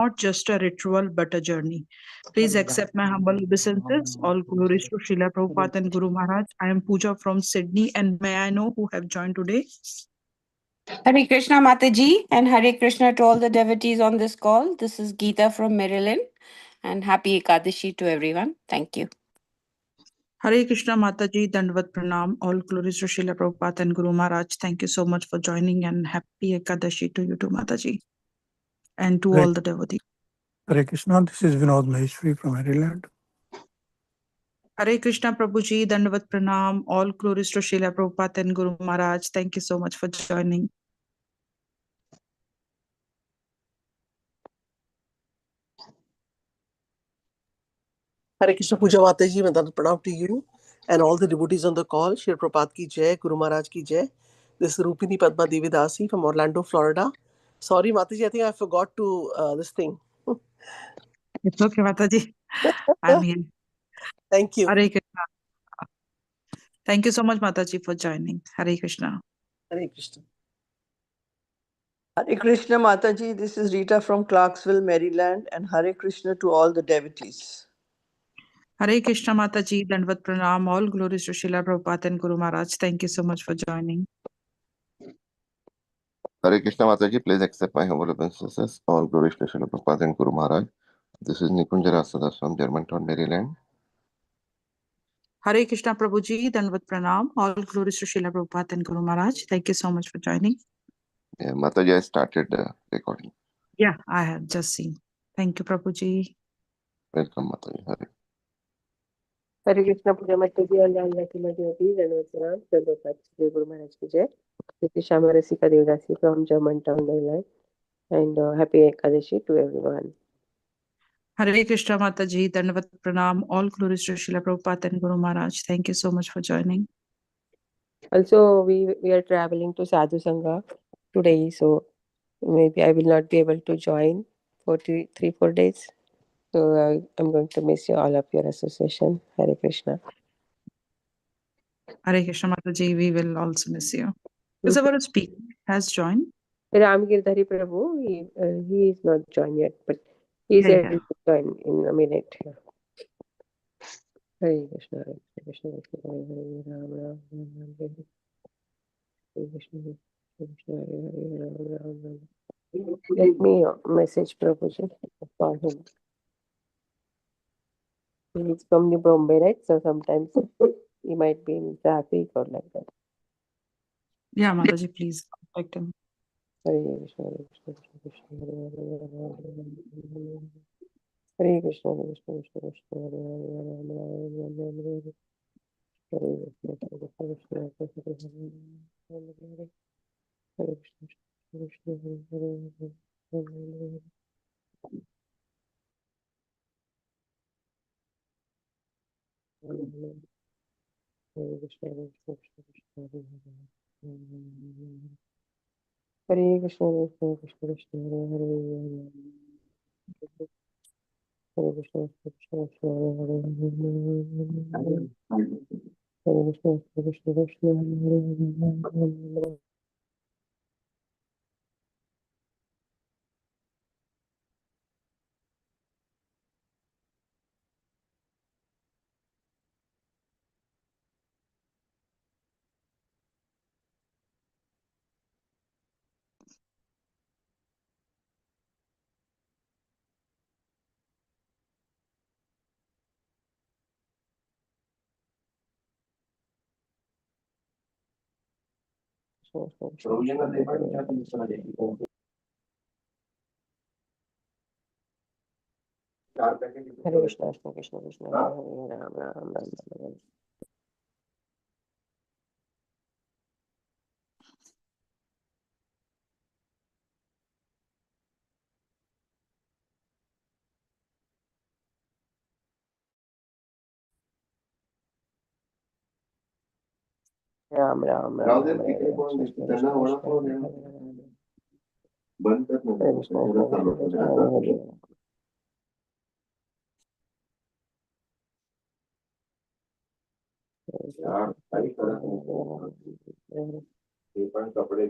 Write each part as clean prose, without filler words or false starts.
not just a ritual but a journey. Please accept my humble obeisances. All glories to Srila Prabhupada and Guru Maharaj. I am Pooja from Sydney, and may I know who have joined today? Hare Krishna Mataji and Hare Krishna to all the devotees on this call. This is Geeta from Maryland, and happy Ekadashi to everyone. Thank you. Hare Krishna Mataji, Dandvat Pranam. All glories to Srila Prabhupada and Guru Maharaj. Thank you so much for joining, and happy Ekadashi to you too, Mataji, and to all the devotees. Hare Krishna, this is Vinod Maheshwari from Maryland. Hare Krishna Prabhuji, Dandvat Pranam. All glories to Srila Prabhupada and Guru Maharaj. Thank you so much for joining. Hare Krishna Puja Mataji, Vandana Pranam to you and all the devotees on the call. Shri Prabhupada ki jai, Guru Maharaj ki jai. This is Rupini Padma Devidasi from Orlando, Florida. Sorry, Mataji, I think I forgot to this thing. It's okay, Mataji. I'm here. Thank you. Hare Krishna. Thank you so much, Mataji, for joining. Hare Krishna. Hare Krishna. Hare Krishna Mataji, this is Rita from Clarksville, Maryland, and Hare Krishna to all the devotees. Hare Krishna Mataji, Dandvat Pranam. All glories to Srila Prabhupada and Guru Maharaj. Thank you so much for joining. Hare Krishna Mataji, please accept my humble obeisances. All glories to Srila Prabhupada and Guru Maharaj. This is Nikunjara Sadas from Germantown, Maryland. Hare Krishna Prabhuji, Dandvat Pranam. All glories to Srila Prabhupada and Guru Maharaj. Thank you so much for joining. Yeah, Mataji, I started the recording. Yeah, I have just seen. Thank you, Prabhuji. Welcome, Mataji. Hare. Hare Krishna Puja Mataji and all the devotees and Vasaram, Prabhupada, Shri Guru Maharaj ki jai. This is Shyama Rasika Devdasi from Germantown, Maryland, and happy Ekadashi to everyone. Hare Krishna Mataji, Dandvat Pranam. All glories to Srila Prabhupada and Guru Maharaj. Thank you so much for joining. Also, we are traveling to Sadhu Sangha today, so maybe I will not be able to join for 3-4 days. So I'm going to miss you all of your association. Hare Krishna. Hare Krishna Mataji, we will also miss you. Is our speaker has joined? Ram Girdhari Prabhu, he is not joined yet, but he is able to join in a minute. Hare Krishna, Hare Krishna, Hare Ram, Ram, Ram, Hare Hare Krishna, Hare Krishna, Hare Hare, Ram, Ram. Let me message Prabhuji for him. He is from New Bombay, right? So sometimes he might be in traffic or like that. Yeah, Mataji, please contact him. Hare Krishna, Hare Krishna, Krishna Krishna, Hare Hare, Hare Krishna, Hare Krishna, Krishna Krishna, Hare Hare, Ram Ram, Ram Ram, Hare Hare. Hare Krishna, Hare Krishna, Krishna Krishna, Hare Hare, Hare Krishna, Krishna Hare Hare, Ram Ram, Hare Hare. Hare Krishna, Hare Krishna, Krishna Krishna, Hare Hare. Hare Krishna, Hare Krishna, Krishna Hare Hare. Hare Krishna, Krishna Krishna, Hare Hare. Hare Krishna, Krishna Krishna, Hare Hare. Hare Krishna, Krishna Krishna, Hare Hare, Ram Ram, Ram Ram. Ram Ram, Ram Ram, Hare Hare, Krishna Krishna, Hare Hare. बंद करना Hare Krishna, Krishna Krishna, Hare Hare. यार सही तरह ये पण कपड़े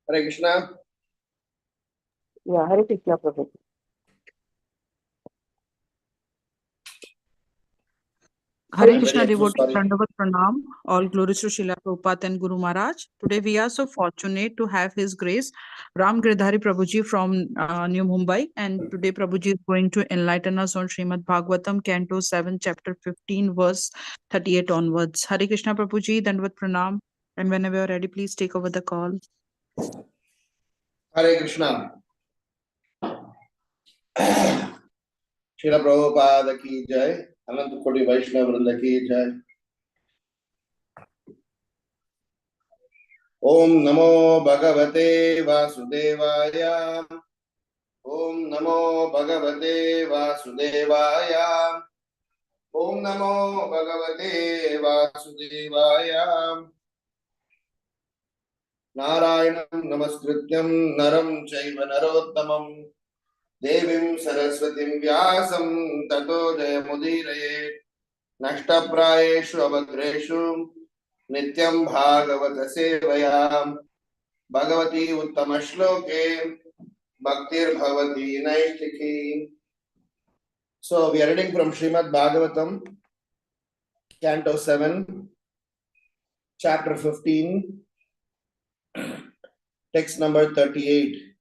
Hare Krishna. Yeah, Hare Krishna, Prabhu. Hare I'm Krishna very devotees, sorry. Dandavat Pranam. All glories to Srila Prabhupada and Guru Maharaj. Today we are so fortunate to have His Grace Ram Giridhari Prabhuji from New Mumbai. And today Prabhuji is going to enlighten us on Srimad Bhagvatam, Canto 7, Chapter 15, verse 38 onwards. Hare Krishna Prabhuji, Dandavat Pranam. And whenever you're ready, please take over the call. Hare Krishna. Srila Prabhupada ki jai. Anant Koti Vaishnava Vrinda ki jai. Om Namo Bhagavate Vasudevaya. Om Namo Bhagavate Vasudevaya. Om Namo Bhagavate Vasudevaya. Narayanam Namaskrityam Naram Chaiva Narottamam Devim Saraswatim Vyasam Tato Jayamudiraye Nashtaprayeshu Abhadreshu Nityam Bhagavata Sevayam Bhagavati Uttamashloke Bhaktir Bhavati Naistiki. So we are reading from Srimad Bhagavatam, Canto 7, Chapter 15, text number 38.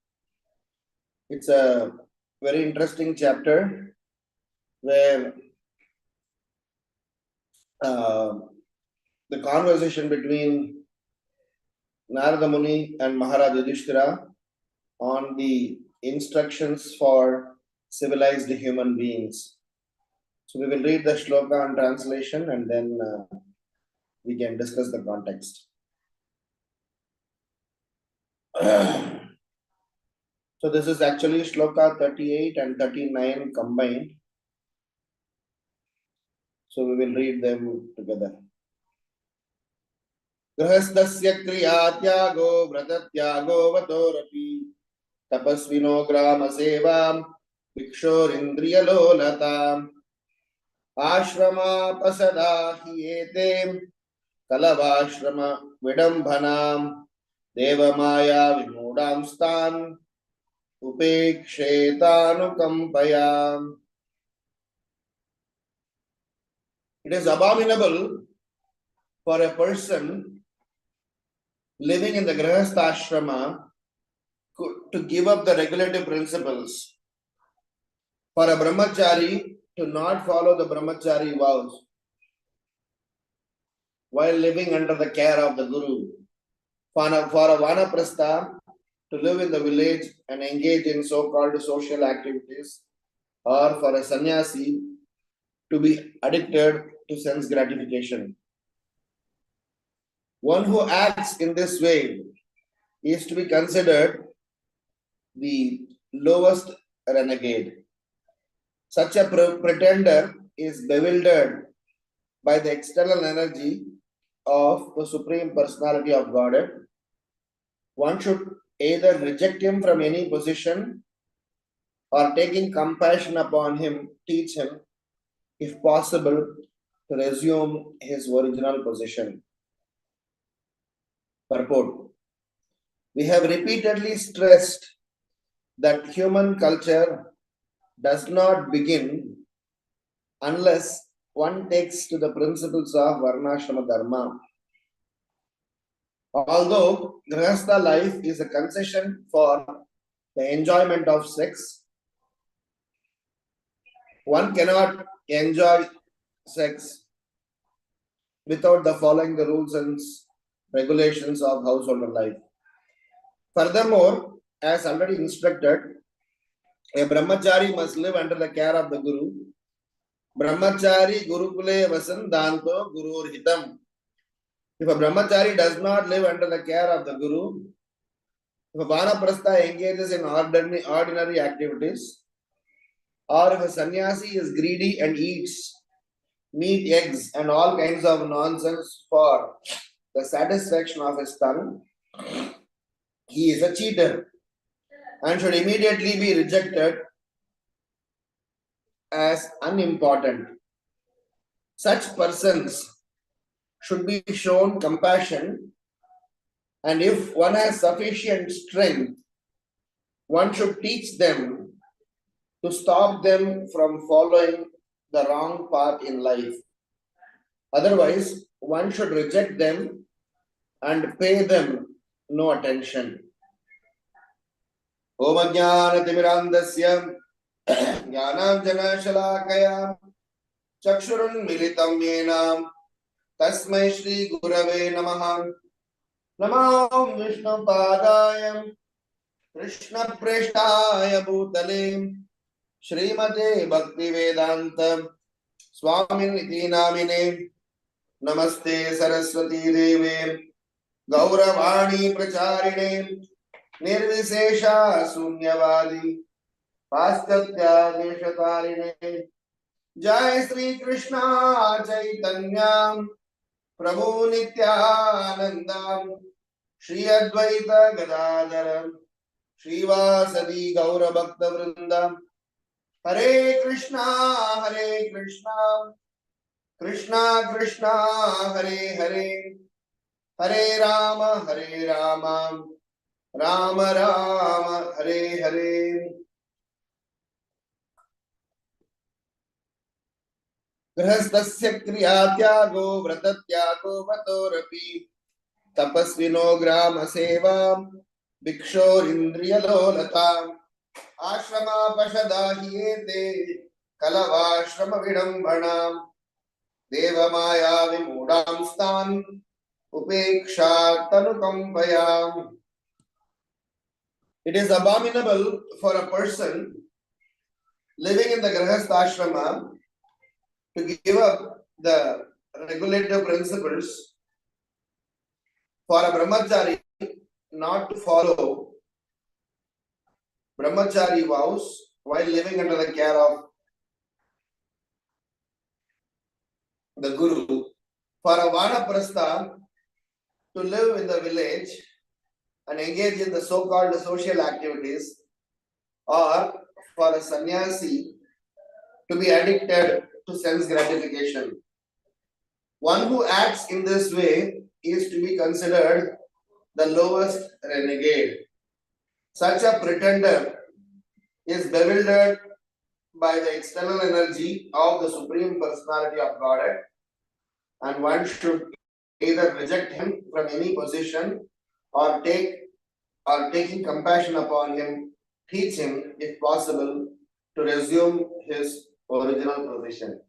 It's a very interesting chapter where the conversation between Narada Muni and Maharaj Yudhishthira on the instructions for civilized human beings. So we will read the shloka and translation and then we can discuss the context. So this is actually shloka 38 and 39 combined. So we will read them together. Grahastasya kriya tyago vratatyago vatorapi tapasvino grama sevam vikshorindriyalolatam ashrama pasada hiyete kalavashrama vidambhanam devamaya vimudam stan upekshetanukampayam. It is abominable for a person living in the Grahastha ashrama to give up the regulative principles. For a brahmachari to not follow the brahmachari vows while living under the care of the guru. For a vanaprastha to live in the village and engage in so-called social activities, or for a sannyasi to be addicted to sense gratification. One who acts in this way is to be considered the lowest renegade. Such a pretender is bewildered by the external energy of the Supreme Personality of Godhead. One should either reject him from any position or, taking compassion upon him, teach him, if possible, to resume his original position. Purport. We have repeatedly stressed that human culture does not begin unless one takes to the principles of Varnashrama Dharma. Although Grihastha life is a concession for the enjoyment of sex, one cannot enjoy sex without following the rules and regulations of household life. Furthermore, as already instructed, a brahmachari must live under the care of the guru. Brahmachari gurukule vasandanto gurur hitam. If a brahmachari does not live under the care of the guru, if a vanaprastha engages in ordinary activities, or if a sannyasi is greedy and eats meat, eggs, and all kinds of nonsense for the satisfaction of his tongue, he is a cheater and should immediately be rejected as unimportant. Such persons should be shown compassion And if one has sufficient strength, one should teach them to stop them from following the wrong path in life. Otherwise, one should reject them and pay them no attention. Om Ajnanatimmirandasya Jnananjanashalakaya Chakshurun Militam Yenam Tasmai Shri Gurave Namaha Namo Vishnu Padayam Krishna Preshtaya Bhutale Srimate Bhakti Vedanta Swamin Iti Namine Namaste Saraswati Deve Gauravani Pracharine Nirvisesha Sunyavadi Paschatya Deshatarine Jai Sri Krishna Chaitanya Prabhu Nityananda Shri Advaita Gadadhara Srivasadi Gaura Bhakta Vrinda Hare Krishna Krishna Krishna Hare Hare Hare Rama Rama Rama Hare Hare. Grihastasya kriya tyago vrata tyago vatorapi tapasvino grama seva bhikshor indriya lolata ashrama pashadahiyete kalavashrama vidambhanam devamaya vimudam stan upeksha tanukampayam. It is abominable for a person living in the Grihastha ashrama to give up the regulative principles, for a brahmachari not to follow brahmachari vows while living under the care of the guru, for a vanaprastha to live in the village and engage in the so-called social activities, or for a sannyasi to be addicted to sense gratification. One who acts in this way is to be considered the lowest renegade. Such a pretender is bewildered by the external energy of the Supreme Personality of Godhead, and one should either reject him from any position or taking compassion upon him, teach him, if possible, to resume his original position.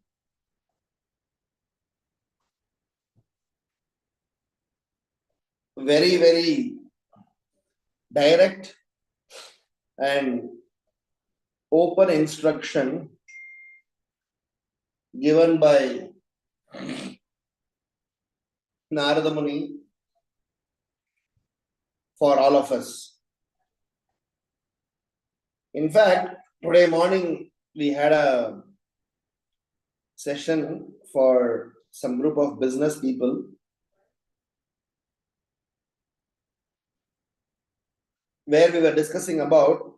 Very, very direct and open instruction given by Narada Muni for all of us. In fact, today morning we had a session for some group of business people where we were discussing about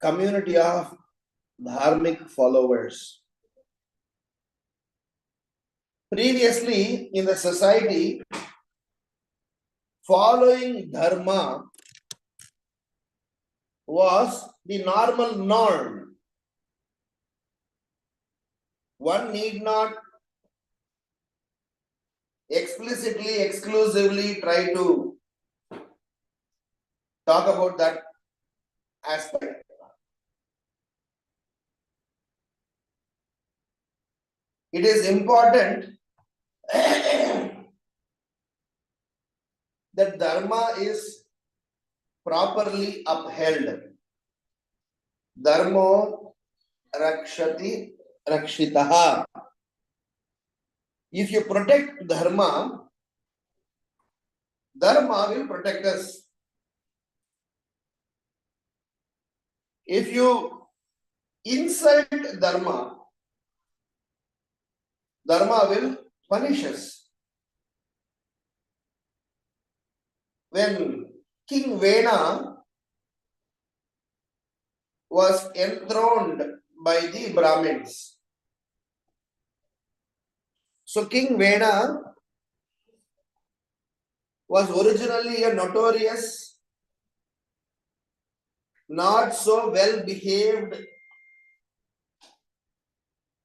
community of dharmic followers. Previously in the society, following dharma was the normal norm. One need not explicitly, exclusively try to talk about that aspect. It is important that dharma is properly upheld. Dharmo rakshati rakshitaha. If you protect dharma, dharma will protect us. If you insult dharma, dharma will punish us. When King Vena was enthroned by the Brahmins, so King Vena was originally a notorious, not so well behaved,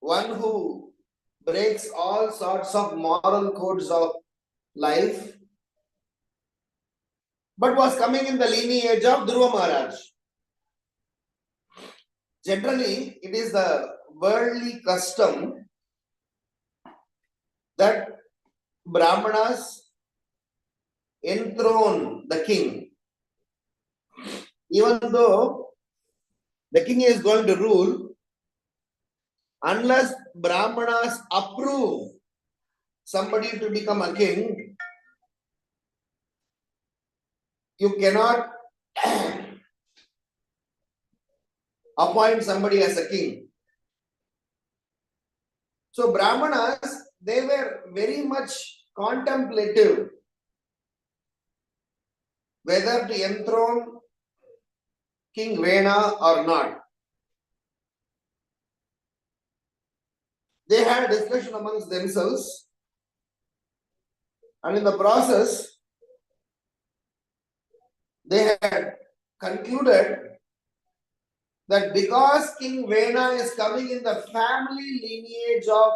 one who breaks all sorts of moral codes of life, but was coming in the lineage of Dhruva Maharaj. Generally, it is the worldly custom that Brahmanas enthrone the king. Even though the king is going to rule, unless Brahmanas approve somebody to become a king, you cannot appoint somebody as a king. So Brahmanas, they were very much contemplative whether to enthrone King Vena or not. They had a discussion amongst themselves, and in the process, they had concluded that because King Vena is coming in the family lineage of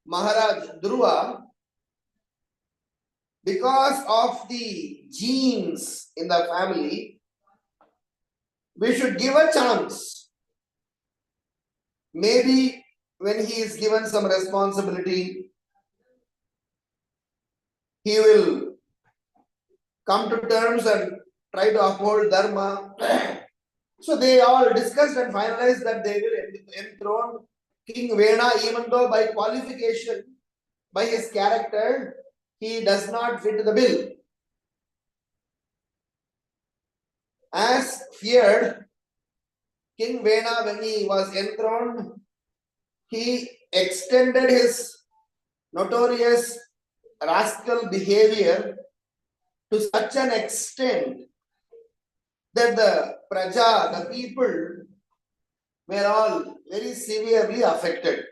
Maharaj Dhruva, because of the genes in the family, we should give a chance. Maybe when he is given some responsibility, he will come to terms and try to uphold Dharma. So they all discussed and finalized that they will enthrone King Vena, even though by qualification, by his character, he does not fit the bill. As feared, King Vena, when he was enthroned, he extended his notorious rascal behavior to such an extent that the praja, the people, were all very severely affected.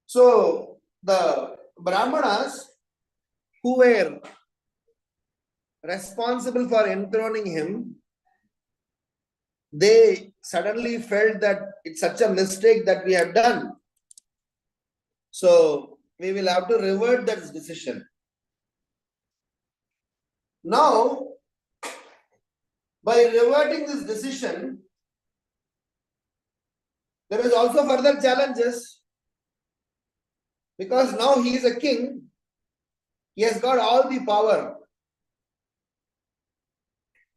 So the Brahmanas who were responsible for enthroning him, they suddenly felt that it's such a mistake that we have done. So we will have to revert that decision. Now, by reverting this decision, there is also further challenges, because now he is a king. He has got all the power.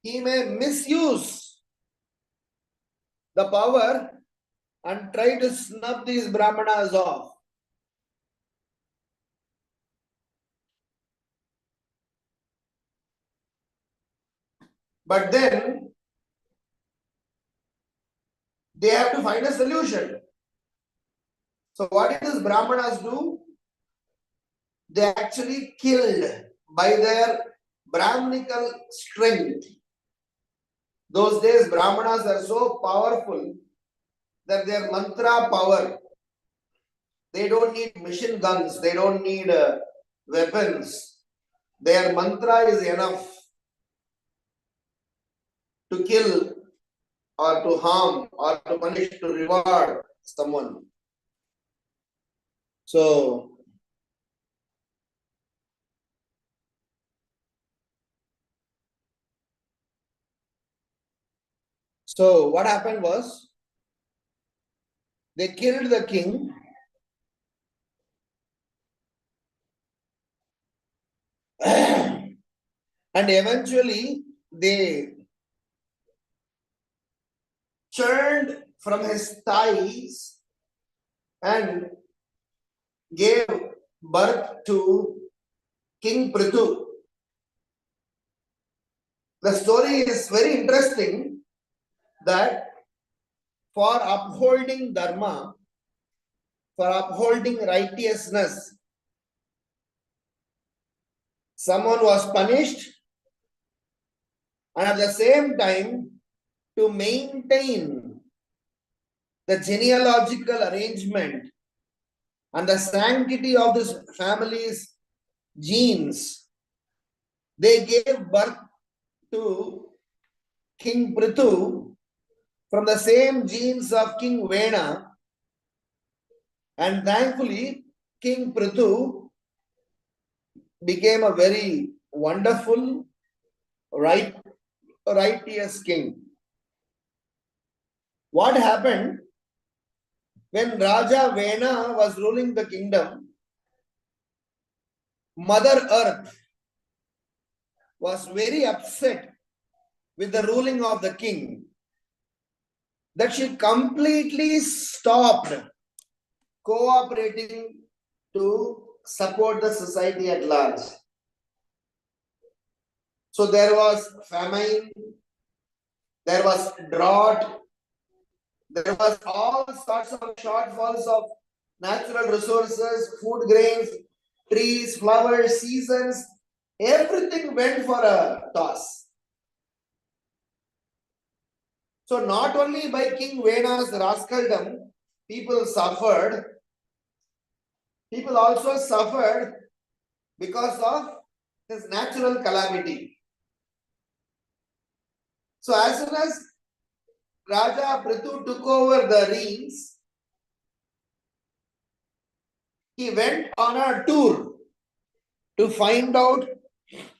He may misuse the power and try to snub these Brahmanas off. But then they have to find a solution. So what did these Brahmanas do? They actually killed by their Brahminical strength. Those days Brahmanas are so powerful that their mantra power, they don't need machine guns, they don't need weapons. Their mantra is enough to kill or to harm or to punish, to reward someone. So what happened was, they killed the king, and eventually they churned from his thighs and gave birth to King Prithu. The story is very interesting that for upholding dharma, for upholding righteousness, someone was punished, and at the same time, to maintain the genealogical arrangement and the sanctity of this family's genes, they gave birth to King Prithu from the same genes of King Vena, and thankfully King Prithu became a very wonderful, righteous king. What happened when Raja Vena was ruling the kingdom? Mother Earth was very upset with the ruling of the king, that she completely stopped cooperating to support the society at large. So there was famine, there was drought, there was all sorts of shortfalls of natural resources, food grains, trees, flowers, seasons. Everything went for a toss. So not only by King Vena's rascaldom, people suffered, people also suffered because of his natural calamity. So as soon as Raja Prithu took over the reins, he went on a tour to find out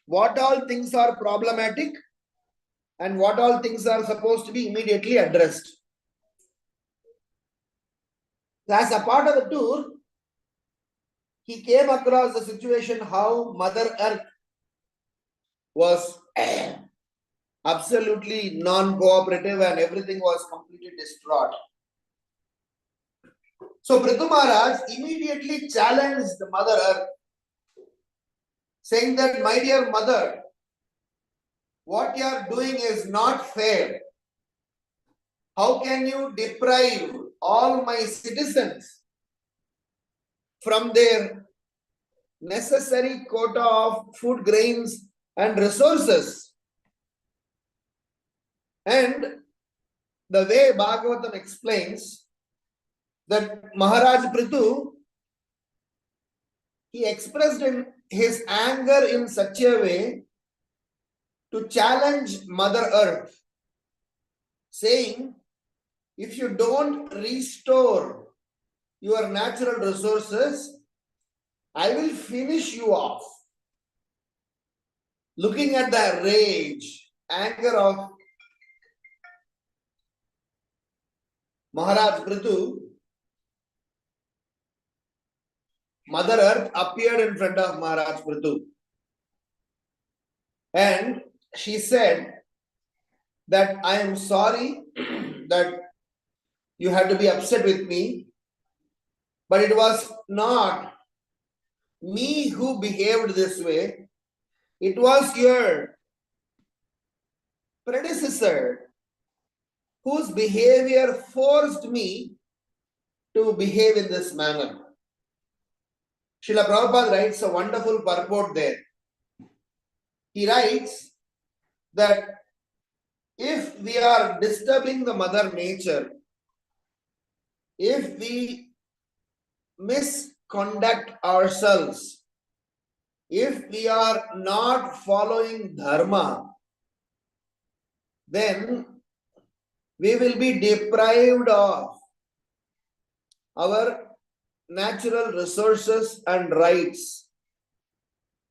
what all things are problematic and what all things are supposed to be immediately addressed. As a part of the tour, he came across the situation how Mother Earth was absolutely non-cooperative and everything was completely distraught. So Prithu Maharaj immediately challenged Mother Earth, saying that, my dear mother, what you are doing is not fair. How can you deprive all my citizens from their necessary quota of food, grains and resources? And the way Bhagavatam explains that Maharaj Prithu, he expressed his anger in such a way to challenge Mother Earth, saying, if you don't restore your natural resources, I will finish you off. Looking at the rage, anger of Maharaj Prithu, Mother Earth appeared in front of Maharaj Prithu. And she said that I am sorry that you had to be upset with me, but it was not me who behaved this way. It was your predecessor whose behavior forced me to behave in this manner. Srila Prabhupada writes a wonderful purport there. He writes that if we are disturbing the mother nature, if we misconduct ourselves, if we are not following dharma, then we will be deprived of our natural resources and rights.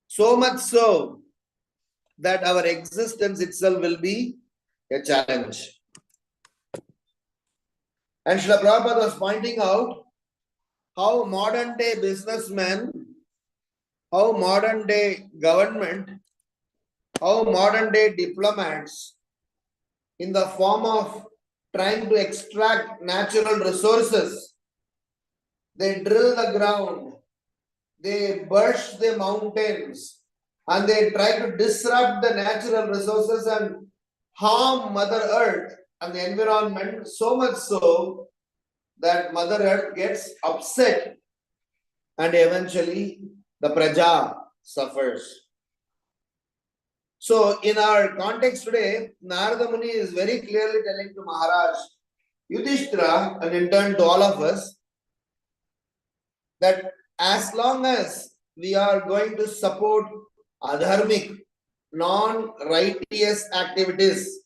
So much so that our existence itself will be a challenge. And Srila Prabhupada was pointing out how modern day businessmen, how modern day government, how modern day diplomats, in the form of trying to extract natural resources, they drill the ground, they burst the mountains, and they try to disrupt the natural resources and harm Mother Earth and the environment, so much so that Mother Earth gets upset and eventually the praja suffers. So in our context today, Narada Muni is very clearly telling to Maharaj Yudhishthira, and in turn to all of us, that as long as we are going to support adharmic, non-righteous activities,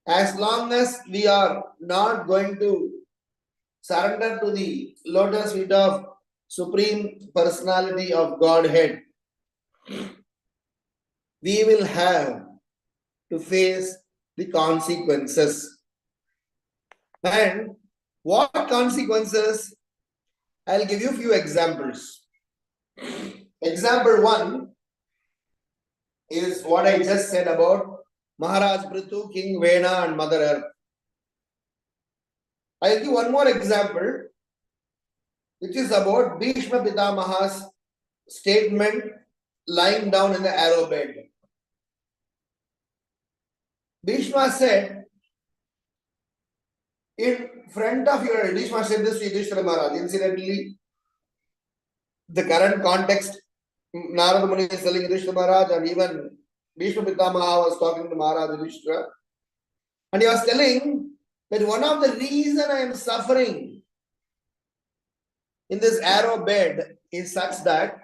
as long as we are not going to surrender to the lotus feet of Supreme Personality of Godhead, we will have to face the consequences. And what consequences? I'll give you a few examples. Example 1 is what I just said about Maharaj Prithu, King Vena and Mother Earth. I'll give one more example, which is about Bhishma Pitamaha's statement lying down in the arrow bed. Bhishma said, in front of your, Bhishma said this to Yudhishthira Maharaj. Incidentally, the current context, Narada Muni is telling Yudhishthira Maharaj, and even Bhishma Pitamaha was talking to Maharaj Yudhishthira, and he was telling that one of the reasons I am suffering in this arrow bed is such that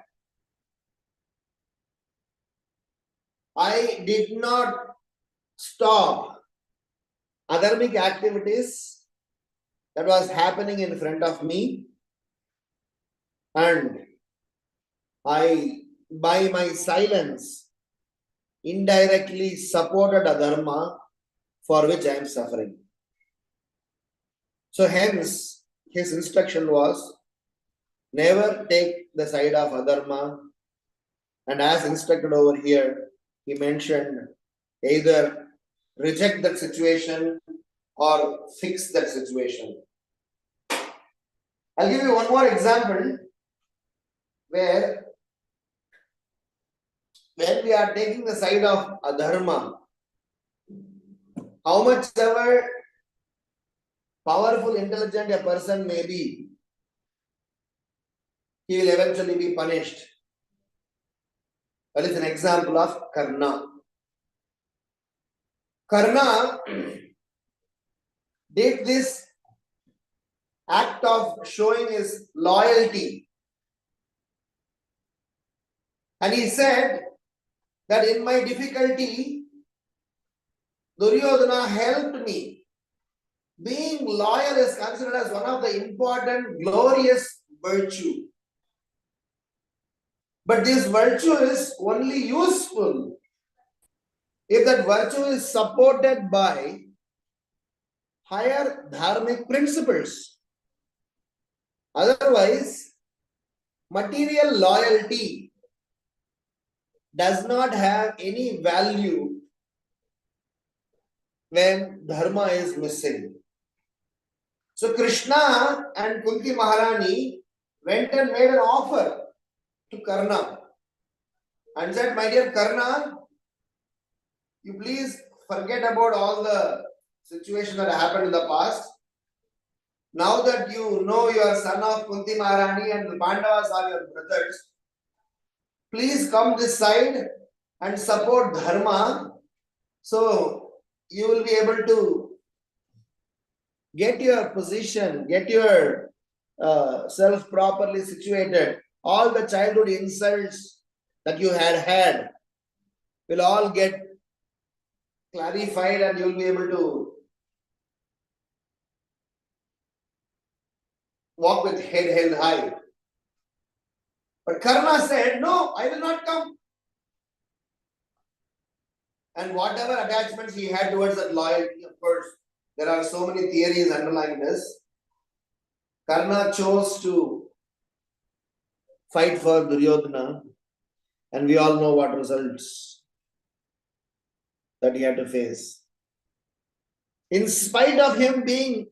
I did not stop adharmic activities that was happening in front of me, and I, by my silence, indirectly supported adharma for which I am suffering. So hence, his instruction was, never take the side of adharma, and as instructed over here, he mentioned either reject that situation or fix that situation. I'll give you one more example where when we are taking the side of adharma, how much ever powerful, intelligent a person may be, he will eventually be punished. That is an example of Karna. Karna did this act of showing his loyalty. And he said that in my difficulty, Duryodhana helped me. Being loyal is considered as one of the important, glorious virtue. But this virtue is only useful if that virtue is supported by higher dharmic principles. Otherwise, material loyalty does not have any value when dharma is missing. So Krishna and Kunti Maharani went and made an offer to Karna and said, my dear Karna, you please forget about all the situation that happened in the past. Now that you know you are son of Kunti Maharani and the Pandavas are your brothers, please come this side and support dharma, so you will be able to get your position, get your self properly situated. All the childhood insults that you had will all get clarified and you will be able to walk with head held high. But Karna said, no, I will not come. And whatever attachments he had towards that loyalty, of course, there are so many theories underlying this. Karna chose to fight for Duryodhana, and we all know what results that he had to face. In spite of him being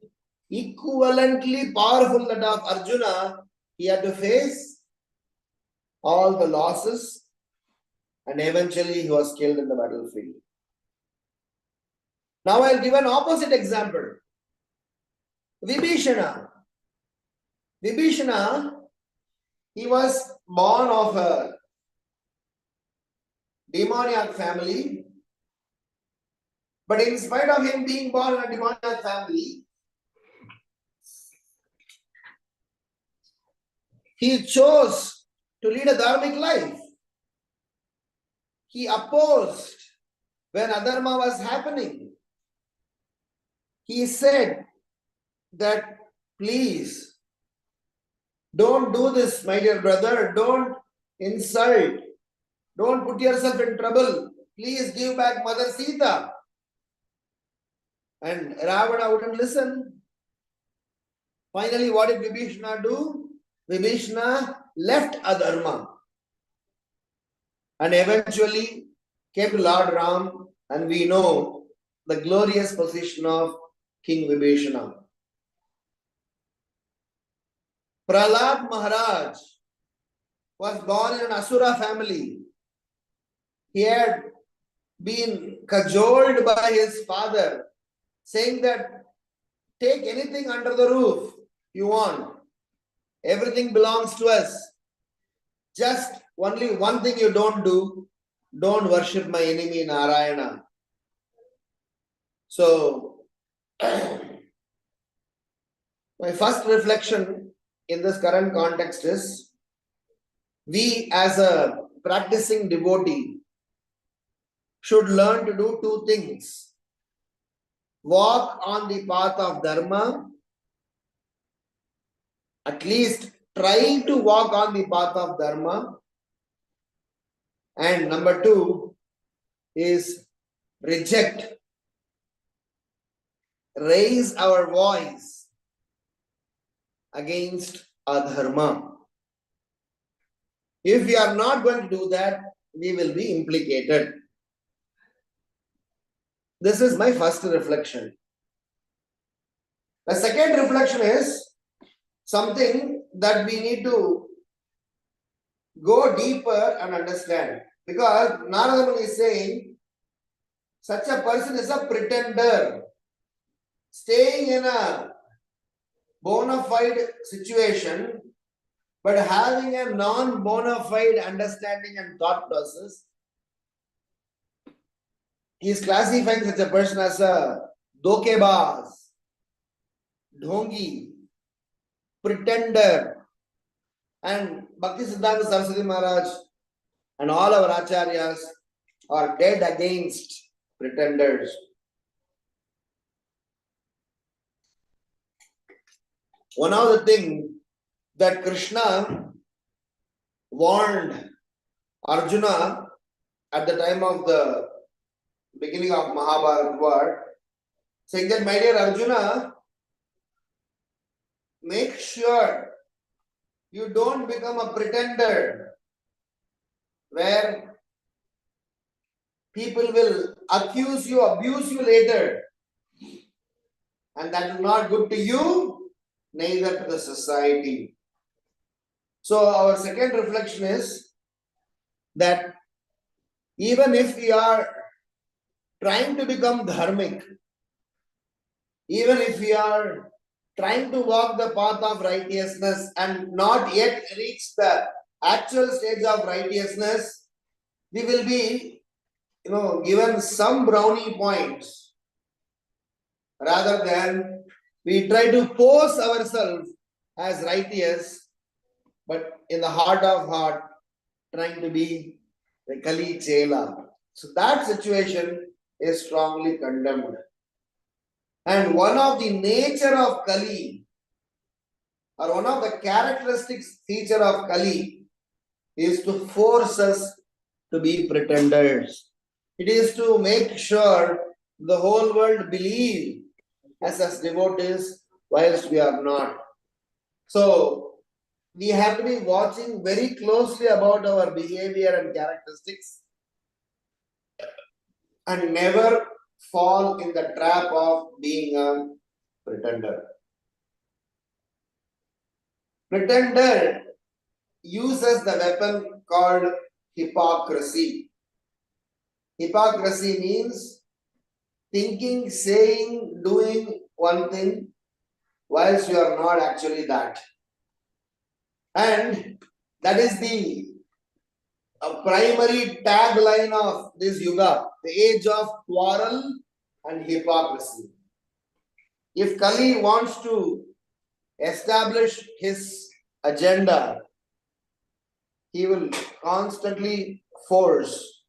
equivalently powerful that of Arjuna, he had to face all the losses, and eventually he was killed in the battlefield. Now I'll give an opposite example. Vibhishana. Vibhishana, he was born of a demoniac family, but in spite of him being born in a demoniac family, he chose to lead a dharmic life. He opposed when adharma was happening. He said that, please, don't do this, my dear brother. Don't insult. Don't put yourself in trouble. Please give back Mother Sita. And Ravana wouldn't listen. Finally, what did Vibhishana do? Vibhishana left adharma and eventually came to Lord Ram, and we know the glorious position of King Vibhishana. Prahlad Maharaj was born in an Asura family. He had been cajoled by his father, saying that take anything under the roof you want. Everything belongs to us. Just only one thing you don't do, don't worship my enemy Narayana. So, my first reflection in this current context is, we as a practicing devotee should learn to do two things. Walk on the path of dharma, at least try to walk on the path of dharma. And number two is reject, raise our voice against adharma. If we are not going to do that, we will be implicated. This is my first reflection. The second reflection is something that we need to go deeper and understand. Because Narada is saying, such a person is a pretender, staying in a bona fide situation, but having a non-bona fide understanding and thought process. He is classifying such a person as a dokebaz, dhongi, pretender. And Bhaktisiddhanta Saraswati Maharaj and all our acharyas are dead against pretenders. One of the things that Krishna warned Arjuna at the time of the beginning of Mahabharata war, saying that, my dear Arjuna, make sure you don't become a pretender where people will accuse you, abuse you later. And that is not good to you, neither to the society. So our second reflection is that even if we are trying to become dharmic, even if we are trying to walk the path of righteousness and not yet reach the actual stage of righteousness, we will be, given some brownie points, rather than we try to pose ourselves as righteous, but in the heart of heart, trying to be the Kali Chela. So that situation is strongly condemned. And one of the nature of Kali, or one of the characteristics feature of Kali, is to force us to be pretenders. It is to make sure the whole world believe as devotees, whilst we are not. So we have to be watching very closely about our behavior and characteristics, and never fall in the trap of being a pretender. Pretender uses the weapon called hypocrisy. Hypocrisy means thinking, saying, doing one thing, whilst you are not actually that. And that is the primary tagline of this yuga, the age of quarrel and hypocrisy. If Kali wants to establish his agenda, he will constantly force,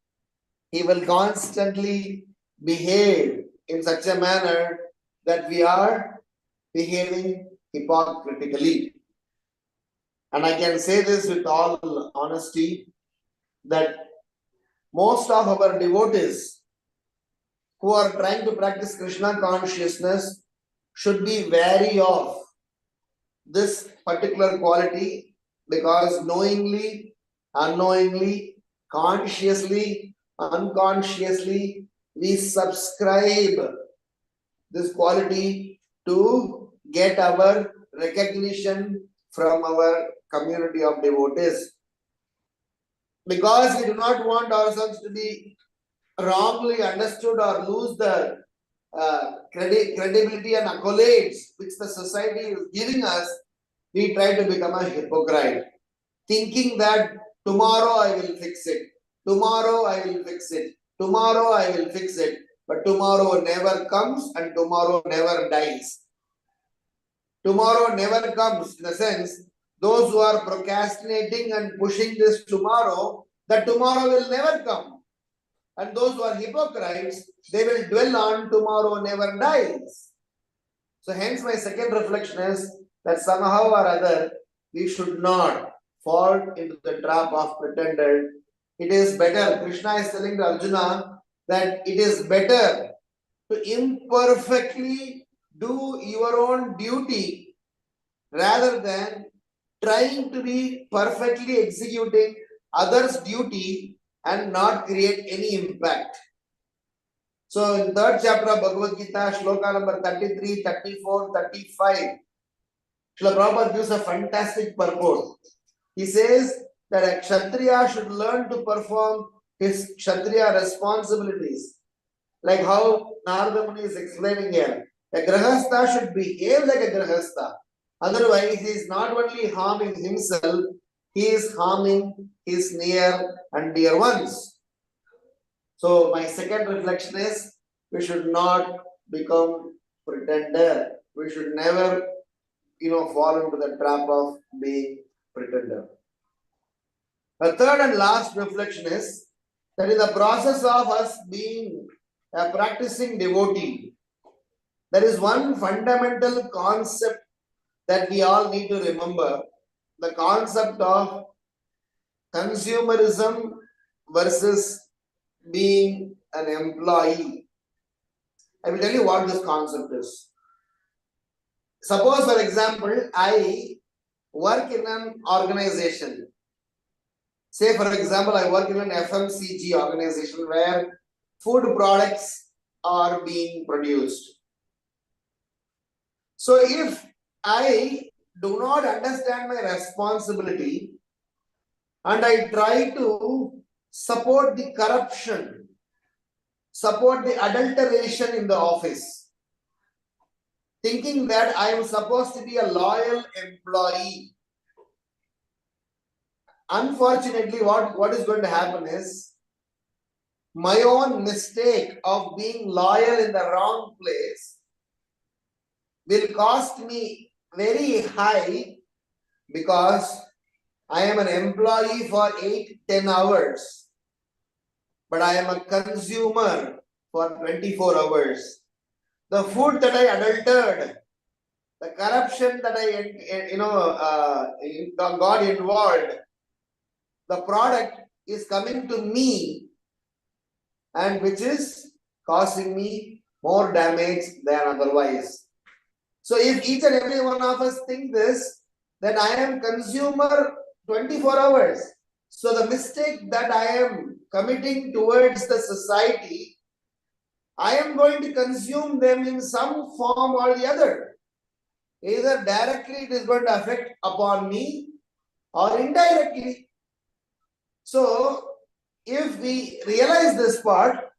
he will constantly behave in such a manner that we are behaving hypocritically. And I can say this with all honesty that most of our devotees who are trying to practice Krishna consciousness should be wary of this particular quality, because knowingly, unknowingly, consciously, unconsciously, we subscribe this quality to get our recognition from our community of devotees. Because we do not want ourselves to be wrongly understood or lose the credibility and accolades which the society is giving us, we try to become a hypocrite, thinking that tomorrow I will fix it, tomorrow I will fix it, tomorrow I will fix it. But tomorrow never comes and tomorrow never dies. Tomorrow never comes, in the sense, those who are procrastinating and pushing this tomorrow, that tomorrow will never come. And those who are hypocrites, they will dwell on tomorrow never dies. So hence my second reflection is that somehow or other, we should not fall into the trap of pretender. It is better, Krishna is telling to Arjuna that it is better to imperfectly do your own duty rather than trying to be perfectly executing others' duty and not create any impact. So in third chapter of Bhagavad Gita, shloka number 33, 34, 35, Srila Prabhupada gives a fantastic purport. He says that a Kshatriya should learn to perform his Kshatriya responsibilities. Like how Narada Muni is explaining here. A Grahastha should behave like a Grahastha. Otherwise, he is not only harming himself, he is harming his near and dear ones. So my second reflection is, we should not become pretender. We should never, fall into the trap of being pretender. The third and last reflection is that in the process of us being a practicing devotee, there is one fundamental concept that we all need to remember, the concept of consumerism versus being an employee. I will tell you what this concept is. Suppose, for example, I work in an organization. Say, for example, I work in an FMCG organization where food products are being produced. So if I do not understand my responsibility and I try to support the corruption, support the adulteration in the office, thinking that I am supposed to be a loyal employee, unfortunately, what is going to happen is my own mistake of being loyal in the wrong place will cost me very high, because I am an employee for 8-10 hours, but I am a consumer for 24 hours. The food that I adulterated, the corruption that I got involved, the product is coming to me, and which is causing me more damage than otherwise. So if each and every one of us think this, then I am consumer 24 hours. So the mistake that I am committing towards the society, I am going to consume them in some form or the other. Either directly it is going to affect upon me or indirectly. So if we realize this part,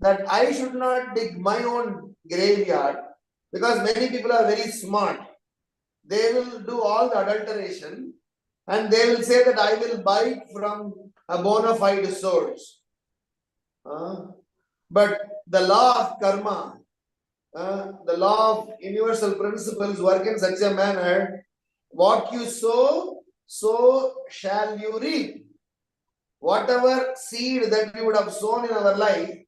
that I should not dig my own graveyard, because many people are very smart. They will do all the adulteration and they will say that I will buy it from a bona fide source. But the law of karma, the law of universal principles work in such a manner, what you sow, so shall you reap. Whatever seed that we would have sown in our life,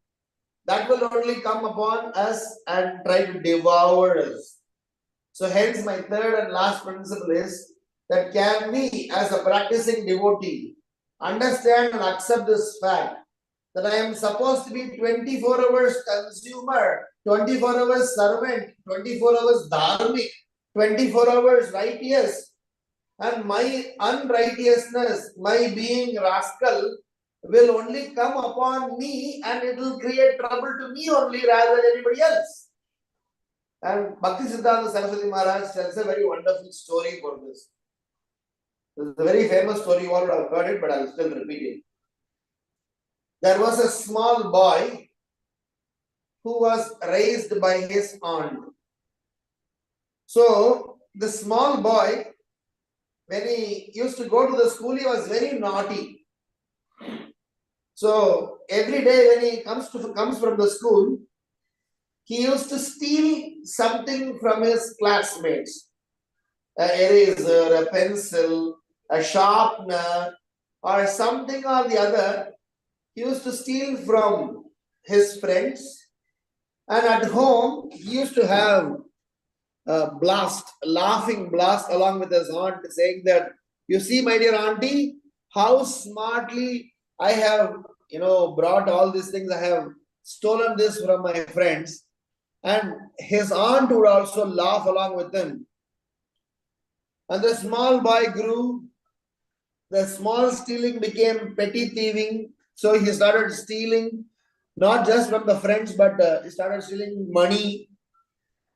that will only come upon us and try to devour us. So hence my third and last principle is that can we as a practicing devotee understand and accept this fact that I am supposed to be 24 hours consumer, 24 hours servant, 24 hours dharmic, 24 hours righteous, and my unrighteousness, my being rascal, will only come upon me and it will create trouble to me only rather than anybody else. And Bhakti Siddhanta Saraswati Maharaj tells a very wonderful story for this. This is a very famous story, you all would have heard it, but I will still repeat it. There was a small boy who was raised by his aunt. So, the small boy, when he used to go to the school, he was very naughty. So, every day when he comes from the school, he used to steal something from his classmates. An eraser, a pencil, a sharpener, or something or the other. He used to steal from his friends. And at home, he used to have a laughing blast along with his aunt, saying that, you see, my dear auntie, how smartly I have, brought all these things. I have stolen this from my friends. And his aunt would also laugh along with him. And the small boy grew. The small stealing became petty thieving. So he started stealing, not just from the friends, but he started stealing money.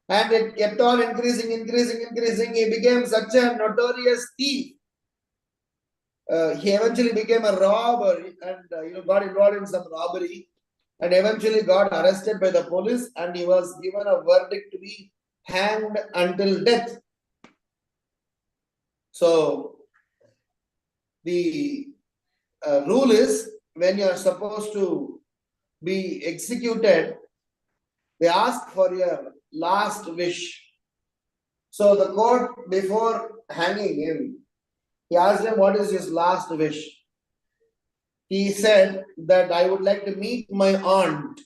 And it kept on increasing. He became such a notorious thief. He eventually became a robber and got involved in some robbery. And eventually got arrested by the police and he was given a verdict to be hanged until death. So, the rule is when you are supposed to be executed, they ask for your last wish. So, the court, before hanging him, he asked him, what is his last wish? He said that I would like to meet my aunt.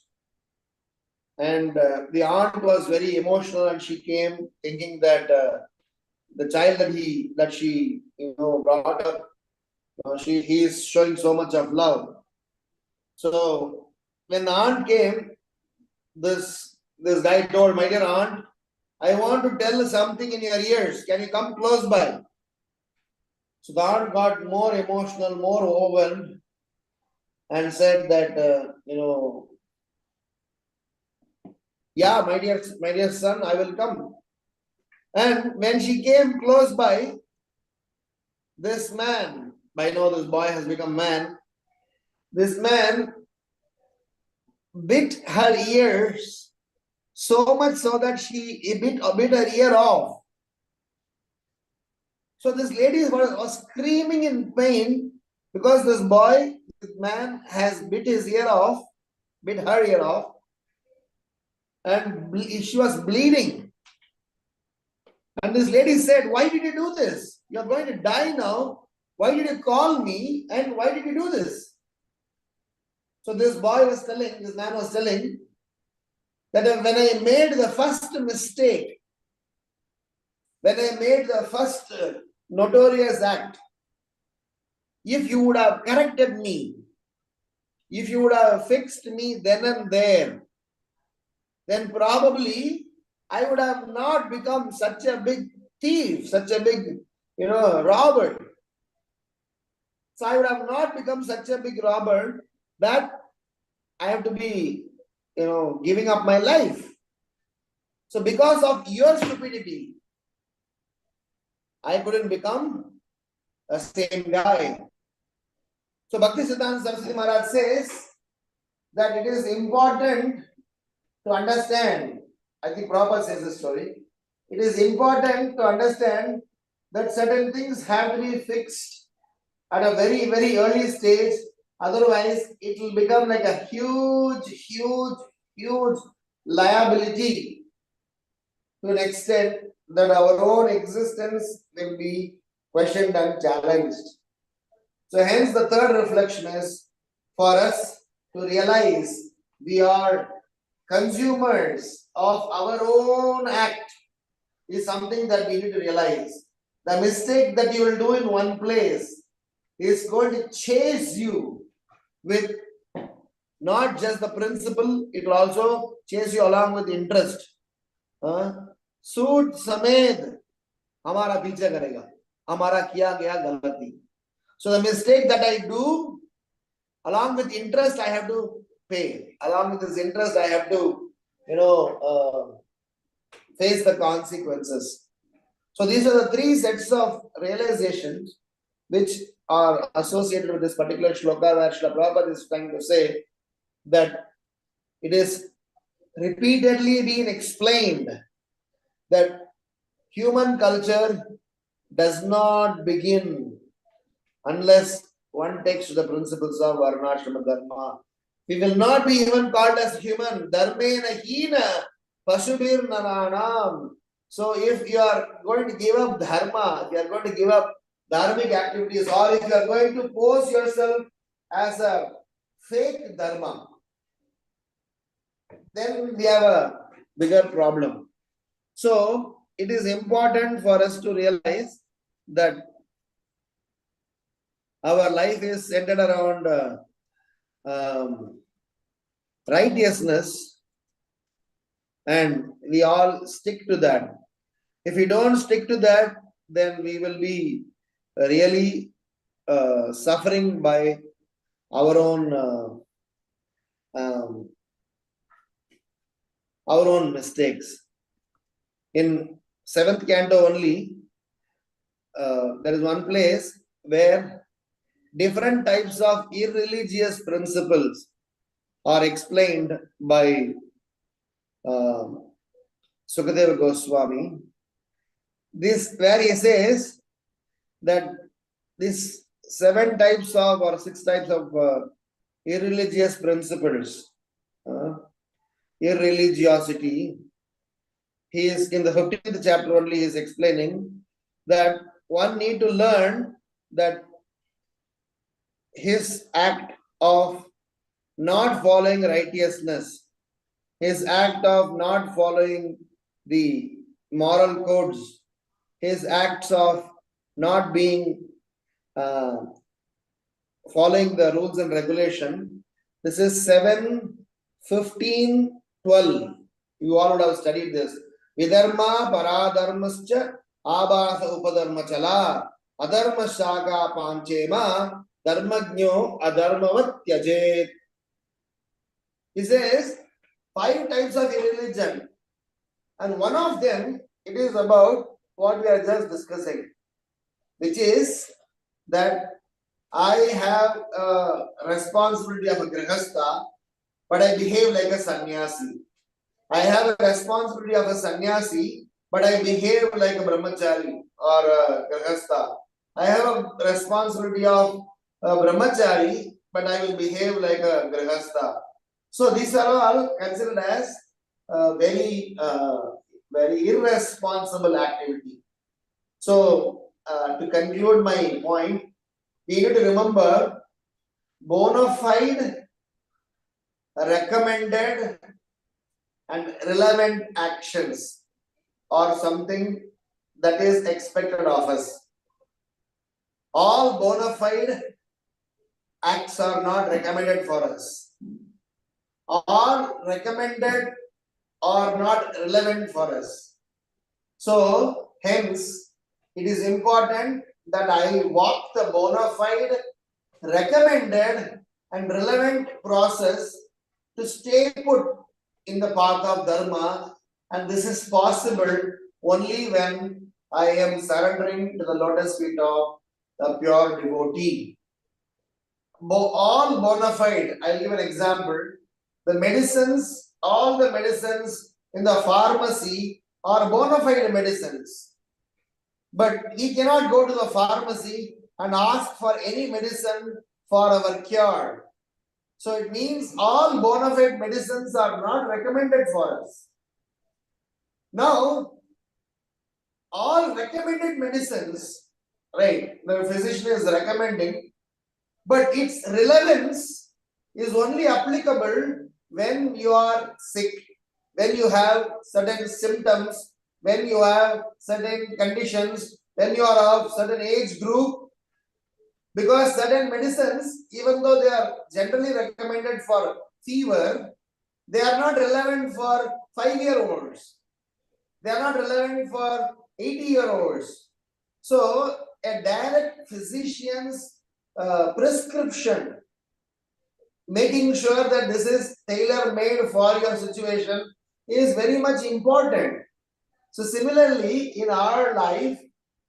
And the aunt was very emotional and she came thinking that the child that she brought up, he is showing so much of love. So when the aunt came, this guy told, my dear aunt, I want to tell something in your ears. Can you come close by? So the aunt got more emotional, more overwhelmed and said that, yeah, my dear son, I will come. And when she came close by, this man, by now this boy has become man, this man bit her ears so much so that he bit her ear off. So this lady was screaming in pain because this man has bit her ear off, and she was bleeding. And this lady said, why did you do this? You're going to die now. Why did you call me and why did you do this? So this man was telling that when I made the first mistake, when I made the first notorious act, if you would have corrected me, if you would have fixed me then and there, then probably I would have not become such a big thief, such a big, robber. So I would have not become such a big robber that I have to be, giving up my life. So because of your stupidity, I couldn't become the same guy. So Bhakti Siddhanta Saraswati Maharaj says that it is important to understand, I think Prabhupada says this story, it is important to understand that certain things have to be fixed at a very, very early stage. Otherwise, it will become like a huge liability to an extent that our own existence will be questioned and challenged. So hence the third reflection is for us to realize we are consumers of our own act is something that we need to realize. The mistake that you will do in one place is going to chase you with not just the principle, it will also chase you along with interest. Suit समेत हमारा पीछे करेगा, हमारा किया गया गलती. So the mistake that I do, along with interest, I have to pay. Along with this interest, I have to, face the consequences. So these are the three sets of realizations which are associated with this particular shloka, where Srila Prabhupada is trying to say that it is repeatedly being explained that human culture does not begin unless one takes to the principles of Varnashrama Dharma. We will not be even called as human. Dharmena hina pasubir naranam. So if you are going to give up dharma, if you are going to give up dharmic activities, or if you are going to pose yourself as a fake dharma, then we have a bigger problem. So it is important for us to realize that our life is centered around righteousness, and we all stick to that. If we don't stick to that, then we will be really suffering by our own mistakes. In 7th canto only, there is one place where different types of irreligious principles are explained by Sukadeva Goswami. This where he says that these 7 types of or 6 types of irreligious principles, irreligiosity, he is in the 15th chapter only, he is explaining that one need to learn that his act of not following righteousness, his act of not following the moral codes, his acts of not being following the rules and regulation. This is 7, 15, 12. You all would have studied this. Vidharma paradharmascha abhasa upadharmachala adharma shaka panchema dharmajno adharmavat tyajet. He says 5 types of irreligion, and one of them, it is about what we are just discussing, which is that I have a responsibility of a grihastha, but I behave like a sannyasi. I have a responsibility of a sannyasi, but I behave like a brahmachari or a grihastha. I have a responsibility of a brahmachari, but I will behave like a grihastha. So these are all considered as very irresponsible activity. So to conclude my point, we need to remember bona fide, recommended, and relevant actions are something that is expected of us. All bona fide acts are not recommended for us. All recommended are not relevant for us. So hence it is important that I walk the bona fide, recommended, and relevant process to stay put in the path of Dharma, and this is possible only when I am surrendering to the lotus feet of the pure devotee. All bona fide, I'll give an example. The medicines, all the medicines in the pharmacy are bona fide medicines. But we cannot go to the pharmacy and ask for any medicine for our cure. So it means all bona fide medicines are not recommended for us. Now, all recommended medicines, right? The physician is recommending, but its relevance is only applicable when you are sick, when you have certain symptoms, when you have certain conditions, when you are of certain age group, because certain medicines, even though they are generally recommended for fever, they are not relevant for 5-year-olds. They are not relevant for 80-year-olds. So, a direct physician's prescription, making sure that this is tailor-made for your situation, is very much important. So, similarly, in our life,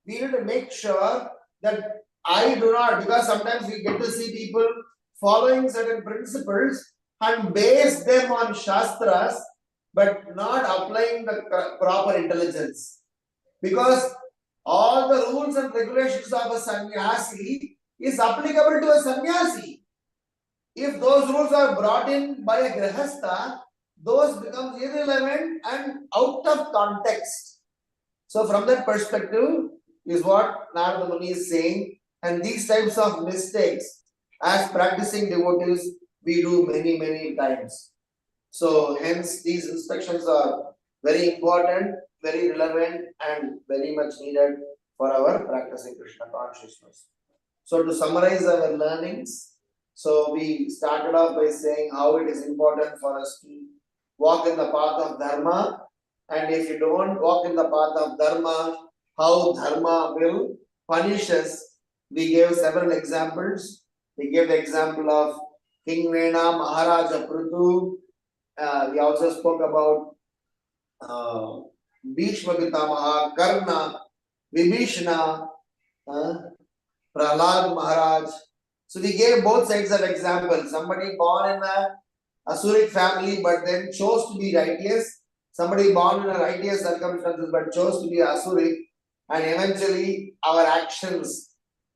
we need to make sure that I do not, because sometimes we get to see people following certain principles and base them on Shastras, but not applying the proper intelligence. Because all the rules and regulations of a sannyasi is applicable to a sannyasi. If those rules are brought in by a grihastha, those becomes irrelevant and out of context. So from that perspective is what Narada Muni is saying, and these types of mistakes as practicing devotees we do many times. So hence these instructions are very important, very relevant, and very much needed for our practicing Krishna consciousness. So to summarize our learnings, so we started off by saying how it is important for us to walk in the path of Dharma, and if you don't walk in the path of Dharma, how Dharma will punish us. We gave several examples. We gave the example of King Vena, Maharaja Prutu. We also spoke about Bhishma Pitamaha, Karna, Vibhishana, Prahlad Maharaj. So we gave both sides of examples. Somebody born in a Asuric family but then chose to be righteous. Somebody born in a righteous circumstances but chose to be Asuric. And eventually our actions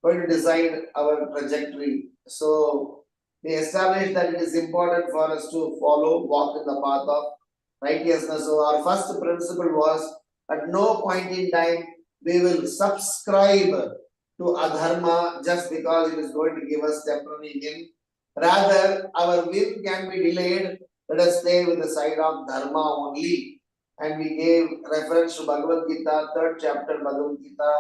going to decide our trajectory. So we established that it is important for us to follow, walk in the path of righteousness. So our first principle was, at no point in time we will subscribe to adharma just because it is going to give us temporary win. Rather, our win can be delayed. Let us stay with the side of dharma only. And we gave reference to Bhagavad Gita, 3rd chapter Bhagavad Gita,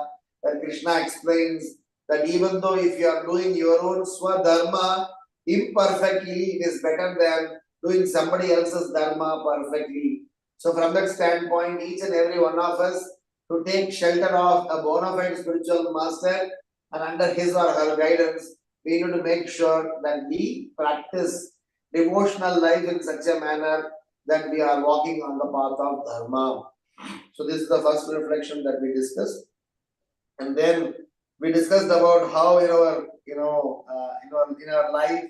where Krishna explains that even though if you are doing your own swadharma imperfectly, it is better than doing somebody else's dharma perfectly. So from that standpoint, each and every one of us to take shelter of a bona fide spiritual master, and under his or her guidance, we need to make sure that we practice devotional life in such a manner that we are walking on the path of dharma. So this is the first reflection that we discussed, and then we discussed about how in our life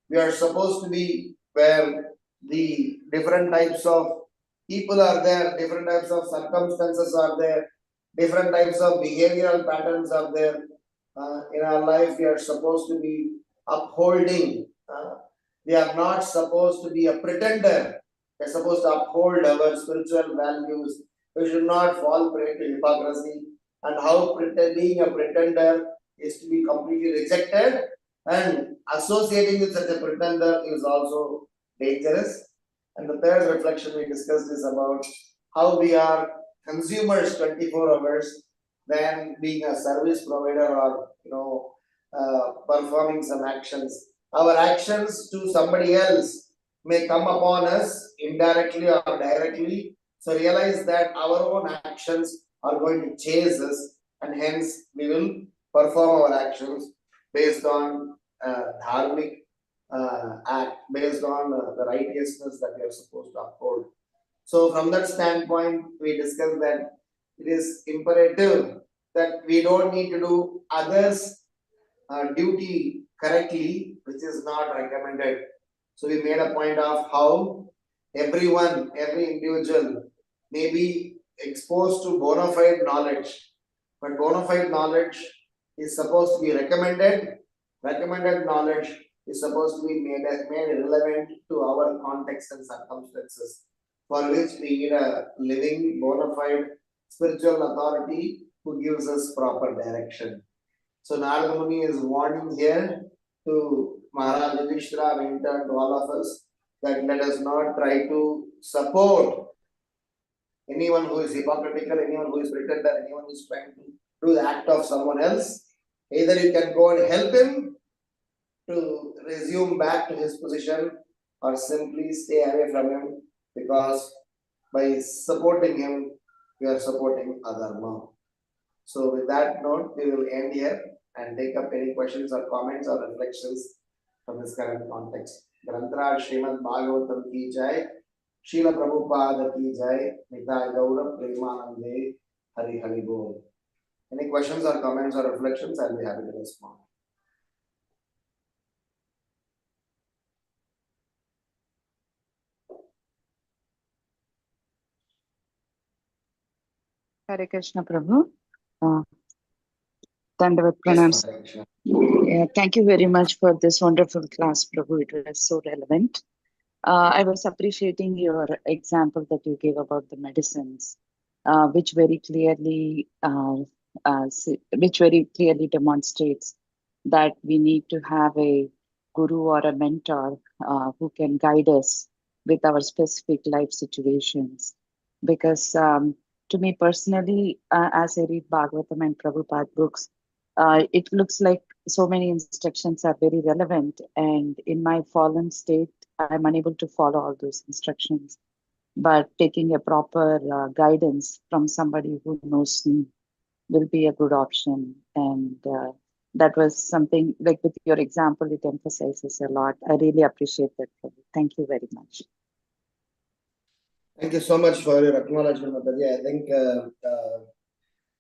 we are supposed to be, where the different types of people are there, different types of circumstances are there, different types of behavioral patterns are there. In our life, we are supposed to be upholding. We are not supposed to be a pretender. We are supposed to uphold our spiritual values. We should not fall prey to hypocrisy. And how being a pretender is to be completely rejected, and associating with such a pretender is also dangerous. And the third reflection we discussed is about how we are consumers 24 hours than being a service provider or performing some actions. Our actions to somebody else may come upon us indirectly or directly. So realize that our own actions are going to chase us, and hence we will perform our actions based on dharmic act, based on the righteousness that we are supposed to uphold. So from that standpoint, we discussed that it is imperative that we don't need to do others' duty correctly, which is not recommended. So we made a point of how every individual may be exposed to bona fide knowledge, but bona fide knowledge is supposed to be recommended. Recommended knowledge is supposed to be made relevant to our context and circumstances, for which we need a living bona fide spiritual authority who gives us proper direction. So Narada Muni is warning here to Maharaj Yudhishthira and in turn to all of us that let us not try to support anyone who is hypocritical, anyone who is pretender, anyone who is trying to do the act of someone else. Either you can go and help him to resume back to his position or simply stay away from him, because by supporting him, you are supporting adharma. So with that note, we will end here and take up any questions or comments or reflections from this current context. Grantraj Srimad Bhagavatam ki jai, Srila Prabhupada ki jai, Nitai Gaura Premanande, Hari Hari Bol. Any questions or comments or reflections, I'll be happy to respond. Hare Krishna Prabhu. Dandavat Yes, pranams. Hare Krishna. Thank you very much for this wonderful class, Prabhu. It was so relevant. I was appreciating your example that you gave about the medicines, which very clearly, which very clearly demonstrates that we need to have a guru or a mentor who can guide us with our specific life situations. Because to me personally, as I read Bhagavatam and Prabhupada books, it looks like so many instructions are very relevant, and in my fallen state, I'm unable to follow all those instructions. But taking a proper guidance from somebody who knows me will be a good option. And that was something like with your example, it emphasizes a lot. I really appreciate that. Prabhu. Thank you very much. Thank you so much for your acknowledgement, Mataji. I think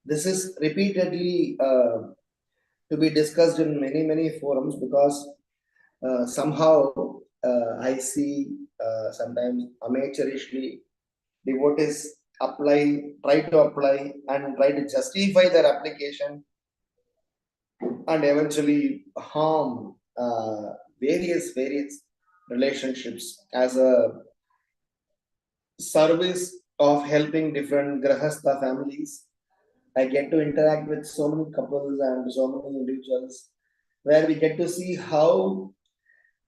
this is repeatedly to be discussed in many, many forums, because somehow I see sometimes amateurishly devotees try to apply and try to justify their application and eventually harm various relationships as a service of helping different grahastha families. I get to interact with so many couples and so many individuals where we get to see how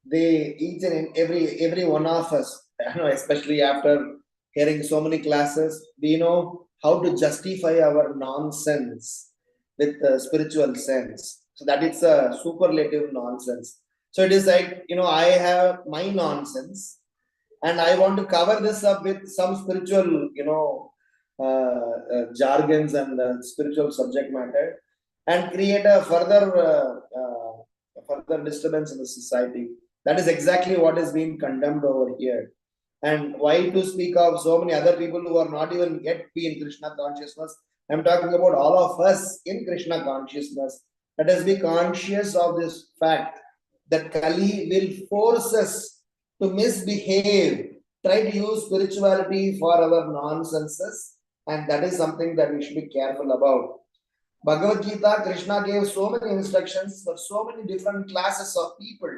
they, each and every one of us, especially after hearing so many classes, we know how to justify our nonsense with a spiritual sense. So that it's a superlative nonsense. So it is like, I have my nonsense and I want to cover this up with some spiritual, jargons and spiritual subject matter, and create a further disturbance in the society. That is exactly what is being condemned over here. And why to speak of so many other people who are not even yet be in Krishna consciousness? I'm talking about all of us in Krishna consciousness. Let us be conscious of this fact that Kali will force us to misbehave, try to use spirituality for our nonsenses, and that is something that we should be careful about. Bhagavad Gita, Krishna gave so many instructions for so many different classes of people.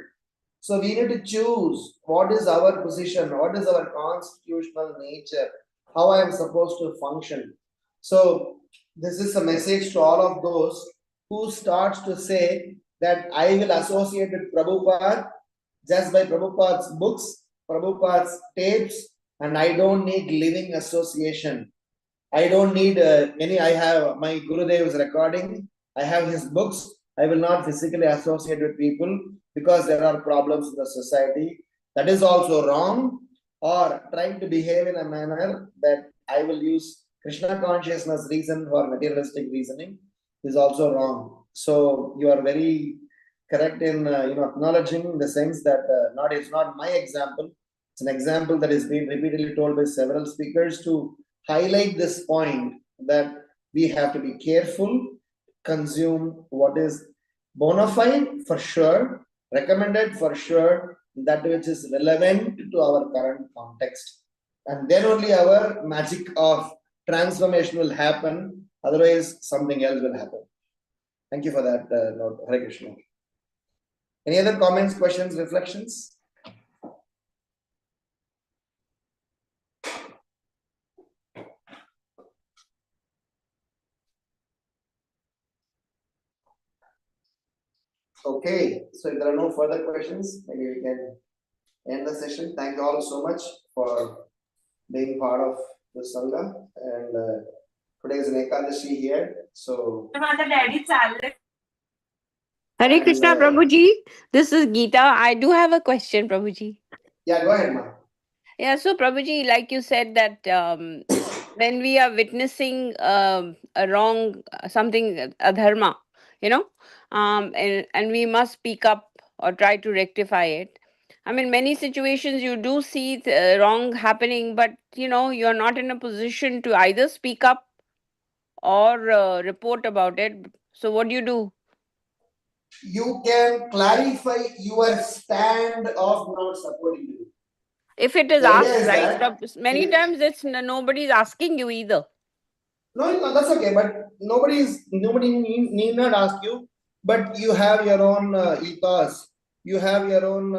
So we need to choose what is our position, what is our constitutional nature, how I am supposed to function. So this is a message to all of those who starts to say that I will associate with Prabhupada just by Prabhupada's books, Prabhupada's tapes, and I don't need living association. I don't need I have my Gurudev's recording, I have his books. I will not physically associate with people because there are problems in the society. That is also wrong. Or trying to behave in a manner that I will use Krishna consciousness reason for materialistic reasoning is also wrong. So you are very correct in acknowledging the sense that it's not my example. It's an example that is being repeatedly told by several speakers to highlight this point that we have to be careful, consume what is bona fide for sure, recommended for sure, that which is relevant to our current context. And then only our magic of transformation will happen, otherwise something else will happen. Thank you for that note, Hare Krishna. Any other comments, questions, reflections? Okay, so if there are no further questions, maybe we can end the session. Thank you all so much for being part of the Sangha. And today is an Ekadashi here. So, Hare Krishna, and, Prabhuji. This is Geeta. I do have a question, Prabhuji. yeah, go ahead, Ma. Yeah, so Prabhuji, like you said that when we are witnessing a wrong, something, a dharma, and we must speak up or try to rectify it. I mean, many situations you do see wrong happening, but you're not in a position to either speak up or report about it. So what do you do? You can clarify your stand of not supporting you. If it is The idea asked, is right? that Many times it's nobody's asking you either. no, that's okay. But nobody need not ask you. But you have your own ethos. You have your own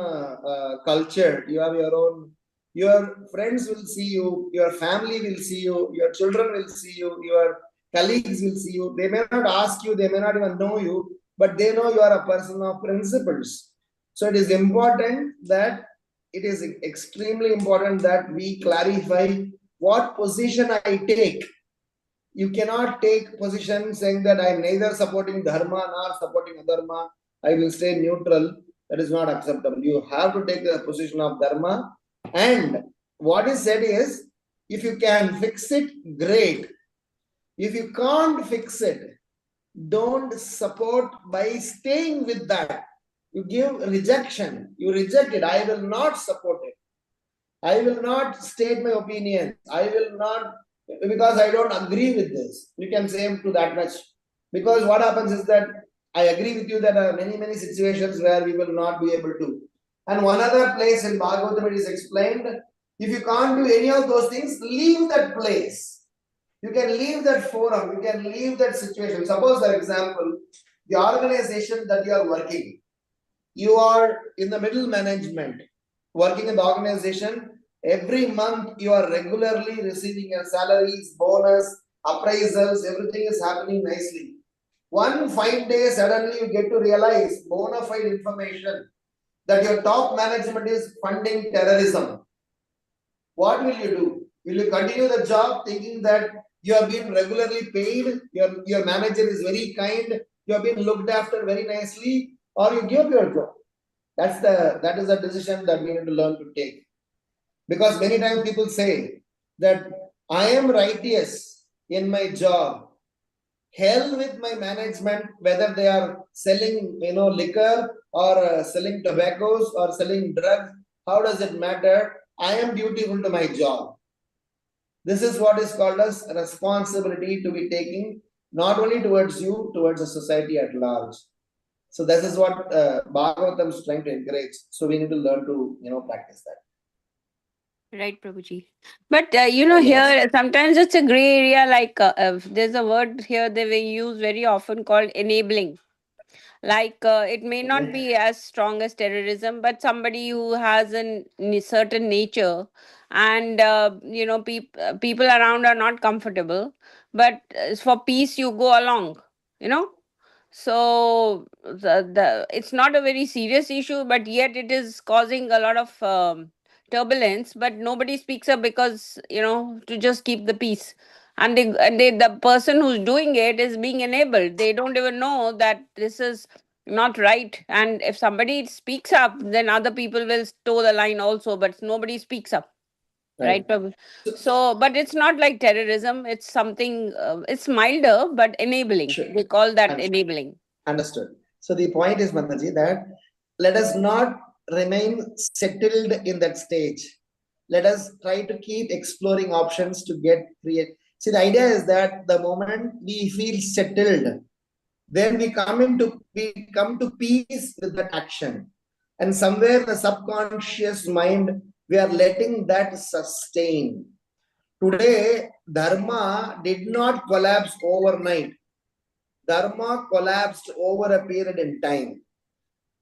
culture. You have your own. Your friends will see you. Your family will see you. Your children will see you. Your colleagues will see you. They may not ask you. They may not even know you. But they know you are a person of principles. So it is important that it is extremely important that we clarify what position I take. You cannot take position saying that I am neither supporting dharma nor supporting adharma. I will stay neutral. That is not acceptable. You have to take the position of dharma. And what is said is, if you can fix it, great. If you can't fix it, don't support by staying with that. You give rejection. You reject it. I will not support it. I will not state my opinion. I will not, because I don't agree with this. You can say to that much. Because what happens is that I agree with you that there are many situations where we will not be able to. And one other place in Bhagavatam it is explained, if you can't do any of those things, leave that place. You can leave that forum, you can leave that situation. Suppose, for example, the organization that you are working, you are in the middle management, working in the organization. Every month you are regularly receiving your salaries, bonus, appraisals, everything is happening nicely. One fine day, suddenly you get to realize bona fide information that your top management is funding terrorism. What will you do? Will you continue the job thinking that you have been regularly paid, your manager is very kind, you have been looked after very nicely, or you give up your job? That is the decision that we need to learn to take. Because many times people say that I am righteous in my job. Hell with my management, whether they are selling liquor or selling tobaccos or selling drugs. How does it matter? I am dutiful to my job. This is what is called as responsibility to be taken not only towards you, towards the society at large. So this is what Bhagavatam is trying to encourage. So we need to learn to practice that. Right, Prabhuji. But here sometimes it's a gray area. Like there's a word here that we use very often called enabling. Like it may not be as strong as terrorism, but somebody who has a certain nature, and people around are not comfortable, but for peace you go along. You know. So it's not a very serious issue, but yet it is causing a lot of turbulence. But nobody speaks up because to just keep the peace, and the person who's doing it is being enabled. They don't even know that this is not right. And if somebody speaks up, then other people will toe the line also. But nobody speaks up. Right, Prabhu? So, but it's not like terrorism. It's something. It's milder, but enabling. Sure. They call that enabling. Understood. So the point is, Mataji, that let us not remain settled in that stage. Let us try to keep exploring options to create. See, the idea is that the moment we feel settled, then we come to peace with that action. And somewhere the subconscious mind, we are letting that sustain. Today, dharma did not collapse overnight. Dharma collapsed over a period in time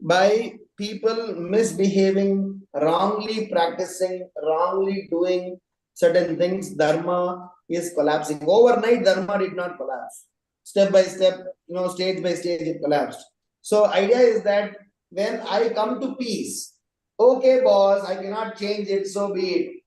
by people misbehaving, wrongly practicing, wrongly doing certain things. Dharma is collapsing. Overnight, dharma did not collapse. Step by step, stage by stage, it collapsed. So idea is that when I come to peace, okay, boss, I cannot change it, so be it.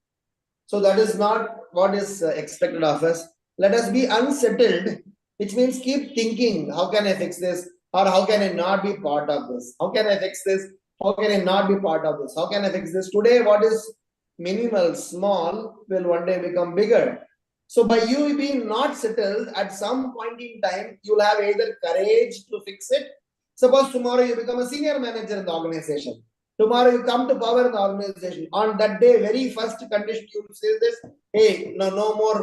So that is not what is expected of us. Let us be unsettled, which means keep thinking, how can I fix this? Or how can I not be part of this? How can I fix this? How can I not be part of this? How can I fix this? Today, what is minimal, small, will one day become bigger. So by you being not settled, at some point in time, you'll have either courage to fix it. Suppose tomorrow you become a senior manager in the organization. Tomorrow you come to power in the organization. On that day, very first condition you will say this: hey, no more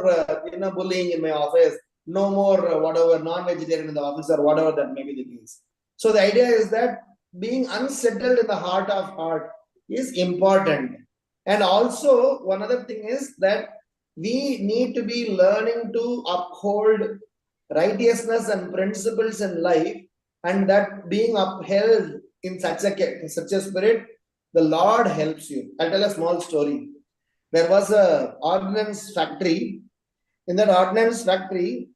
bullying in my office. No more whatever non-vegetarian in the office or whatever that may be the case. So the idea is that being unsettled in the heart of heart is important. And also one other thing is that we need to be learning to uphold righteousness and principles in life, and that being upheld in such a spirit, the Lord helps you. I'll tell a small story. There was a ordnance factory. In that ordnance factory,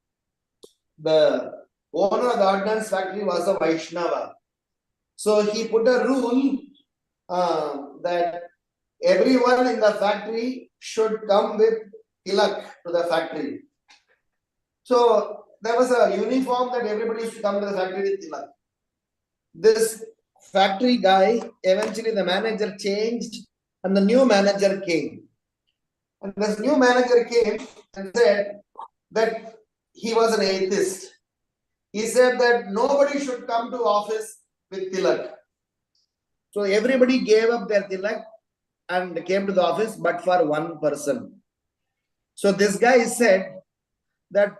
the owner of the ordnance factory was a Vaishnava. So he put a rule that everyone in the factory should come with tilak to the factory. So there was a uniform that everybody should come to the factory with tilak. This factory guy, eventually the manager changed and the new manager came. And this new manager came and said that he was an atheist. He said that nobody should come to office with tilak. So everybody gave up their tilak and came to the office, but for one person. So this guy said that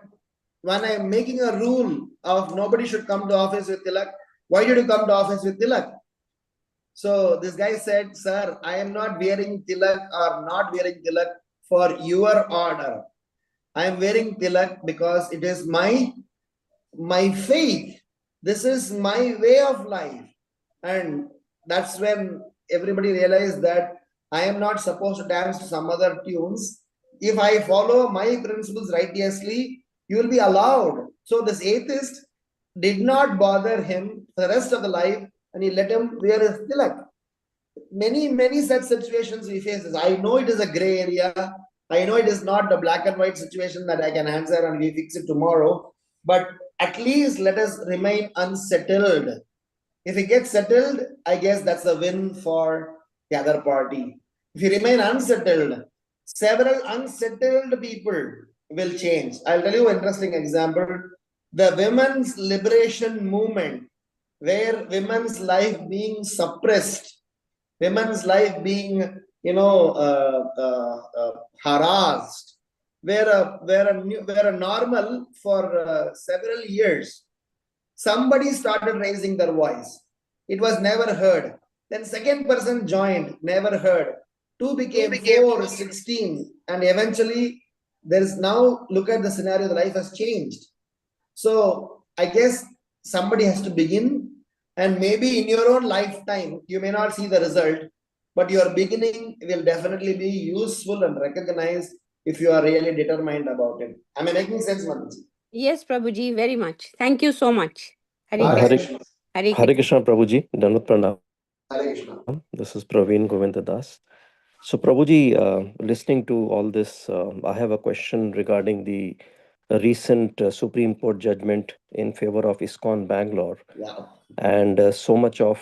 when I am making a rule of nobody should come to office with tilak, why did you come to office with tilak? So this guy said, sir, I am not wearing tilak or not wearing tilak for your order. I am wearing tilak because it is my faith. This is my way of life. And that's when everybody realized that I am not supposed to dance to some other tunes. If I follow my principles righteously, you will be allowed. So this atheist did not bother him for the rest of the life, and he let him wear his tilak. Many such situations we face. I know it is a gray area. I know it is not a black and white situation that I can answer and we fix it tomorrow. But at least let us remain unsettled. If we get settled, I guess that's a win for the other party. If you remain unsettled, several unsettled people will change. I'll tell you an interesting example. The women's liberation movement, where women's life being suppressed, women's life being, harassed, were a normal for several years. Somebody started raising their voice. It was never heard. Then second person joined, never heard. Two became 4, 16, and eventually there is now, look at the scenario, the life has changed. So I guess somebody has to begin, and maybe in your own lifetime, you may not see the result, but your beginning will definitely be useful and recognized if you are really determined about it. Am I making sense, Manoj? Yes, Prabhuji, very much. Thank you so much. Hare Hare Krishna. Krishna. Hare Hare Krishna. Krishna Prabhuji, Dandavat Pranam. Hare Krishna. This is Praveen Govinda Das. So Prabhuji, listening to all this, I have a question regarding the recent Supreme Court judgment in favor of ISKCON Bangalore, Yeah. and so much of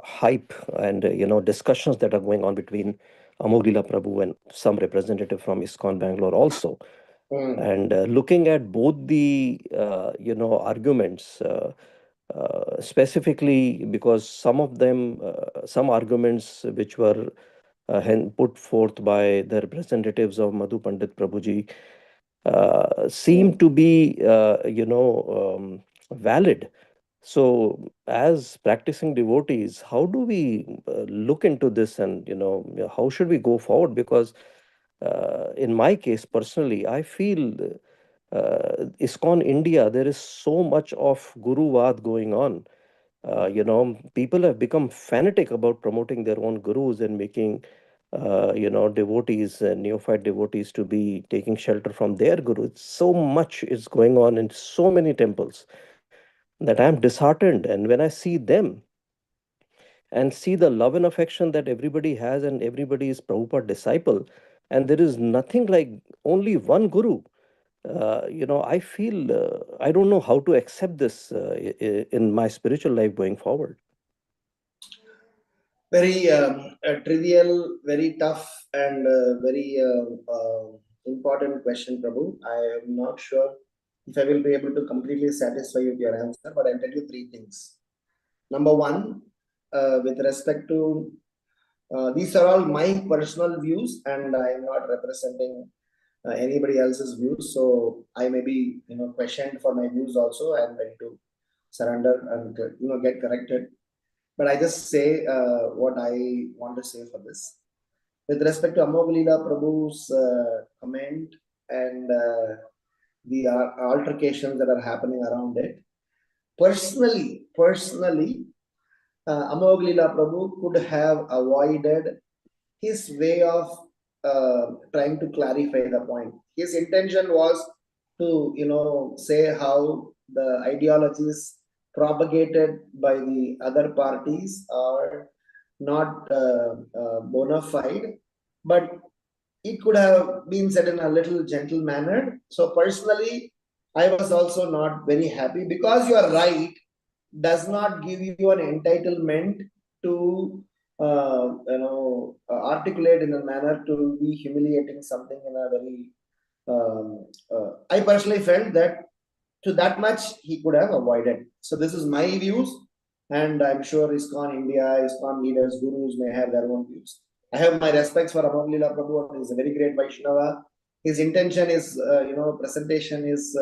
hype and discussions that are going on between Amog Leela Prabhu and some representative from ISKCON Bangalore also. And looking at both the arguments, specifically because some of them, some arguments which were put forth by the representatives of Madhu Pandit Prabhuji seem to be valid. So as practicing devotees, how do we look into this, and how should we go forward? Because in my case personally, I feel ISKCON India, there is so much of Guruvad going on. People have become fanatic about promoting their own gurus and making, devotees and neophyte devotees to be taking shelter from their gurus. So much is going on in so many temples. that I'm disheartened. And when I see them and see the love and affection that everybody has, and everybody is Prabhupada disciple, and there is nothing like only one Guru, I feel I don't know how to accept this in my spiritual life going forward. Very trivial, very tough, and very important question, Prabhu. I am not sure if I will be able to completely satisfy you with your answer, but I'll tell you three things. Number one, with respect to these are all my personal views, and I am not representing anybody else's views. So I may be, questioned for my views also. I am ready to surrender and get corrected. But I just say what I want to say for this. With respect to Amoghleela Prabhu's comment and the altercations that are happening around it, personally, Amoghleela Prabhu could have avoided his way of trying to clarify the point. His intention was to, say how the ideologies propagated by the other parties are not bona fide, but it could have been said in a little gentle manner. So personally, I was also not very happy, because you are right does not give you an entitlement to articulate in a manner to be humiliating something in a very I personally felt that to that much he could have avoided. So this is my views, and I'm sure ISKCON India, ISKCON leaders, gurus may have their own views. I have my respects for Amoghleela Prabhu. He's a very great Vaishnava. His intention is, presentation is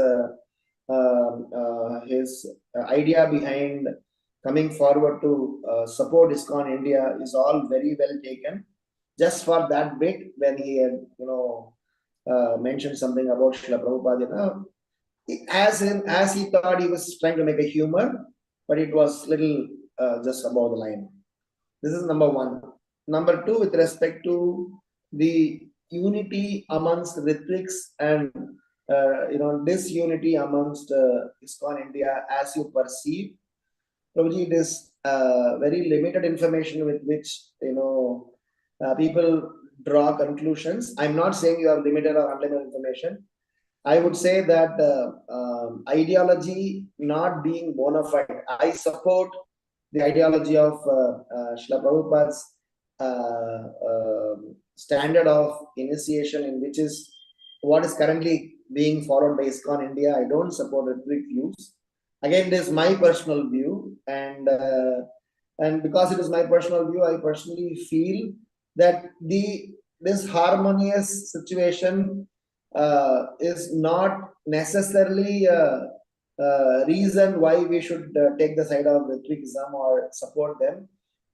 his idea behind coming forward to support ISKCON India is all very well taken. Just for that bit, when he had, mentioned something about Srila Prabhupada, as he thought he was trying to make a humor, but it was little just above the line. This is number one. Number two, with respect to the unity amongst Ritviks and disunity amongst ISKCON India as you perceive, Prabhuji, it is very limited information with which people draw conclusions. I'm not saying you have limited or unlimited information. I would say that ideology not being bona fide. I support the ideology of Srila Prabhupada's standard of initiation, in which is what is currently being followed by ISKCON India. I don't support Ritvik views. Again, this is my personal view, and because it is my personal view, I personally feel that this harmonious situation is not necessarily a reason why we should take the side of Ritvikism or support them.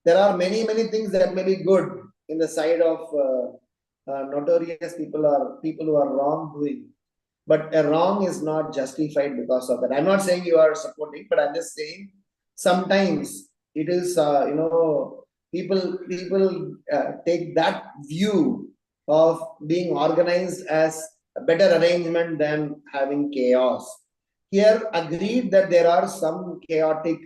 There are many things that may be good in the side of notorious people or people who are wrongdoing. But a wrong is not justified because of that. I'm not saying you are supporting, but I'm just saying sometimes it is, people take that view of being organized as a better arrangement than having chaos. Here, agreed that there are some chaotic,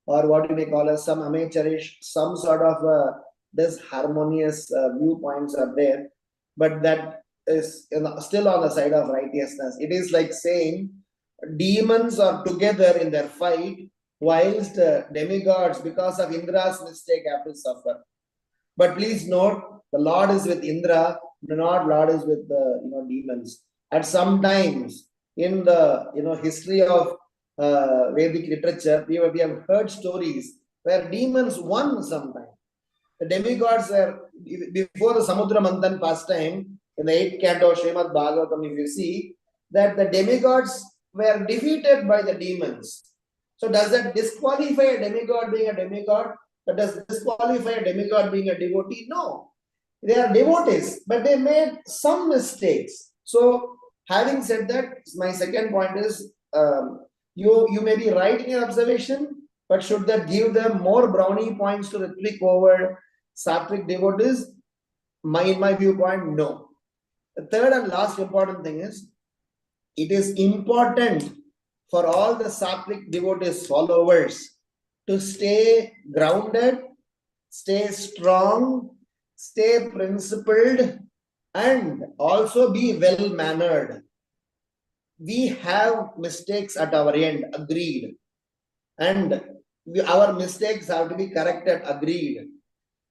or what you may call as some amateurish, some sort of disharmonious viewpoints are there, but that is still on the side of righteousness. It is like saying demons are together in their fight, whilst demigods, because of Indra's mistake, have to suffer. But please note, the Lord is with Indra, not Lord is with the demons. At some times in the history of Vedic literature, we have heard stories where demons won sometimes. The demigods were, before the Samudra Manthan pastime, in the 8th canto of Srimad Bhagavatam, if you see, that the demigods were defeated by the demons. So does that disqualify a demigod being a demigod? But does disqualify a demigod being a devotee? No. They are devotees, but they made some mistakes. So having said that, my second point is, you may be right in your observation, but should that give them more brownie points to Ritvik over Sattvic devotees? In my viewpoint, no. The third and last important thing is, it is important for all the Sattvic devotees followers to stay grounded, stay strong, stay principled, and also be well mannered. We have mistakes at our end, agreed. And our mistakes have to be corrected, agreed.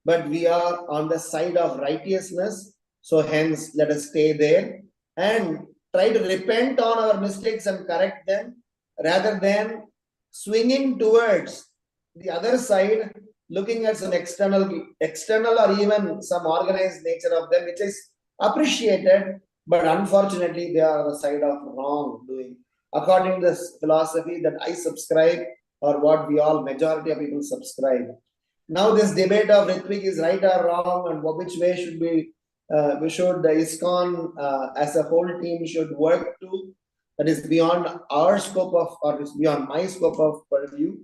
But we are on the side of righteousness, so hence let us stay there and try to repent on our mistakes and correct them, rather than swinging towards the other side, looking at some external or even some organized nature of them, which is appreciated, but unfortunately they are on the side of wrongdoing. According to this philosophy that I subscribe, or what we all majority of people subscribe. Now this debate of Ritvik is right or wrong, and which way should we should the ISKCON as a whole team should work to, that is beyond our scope of, or is beyond my scope of purview,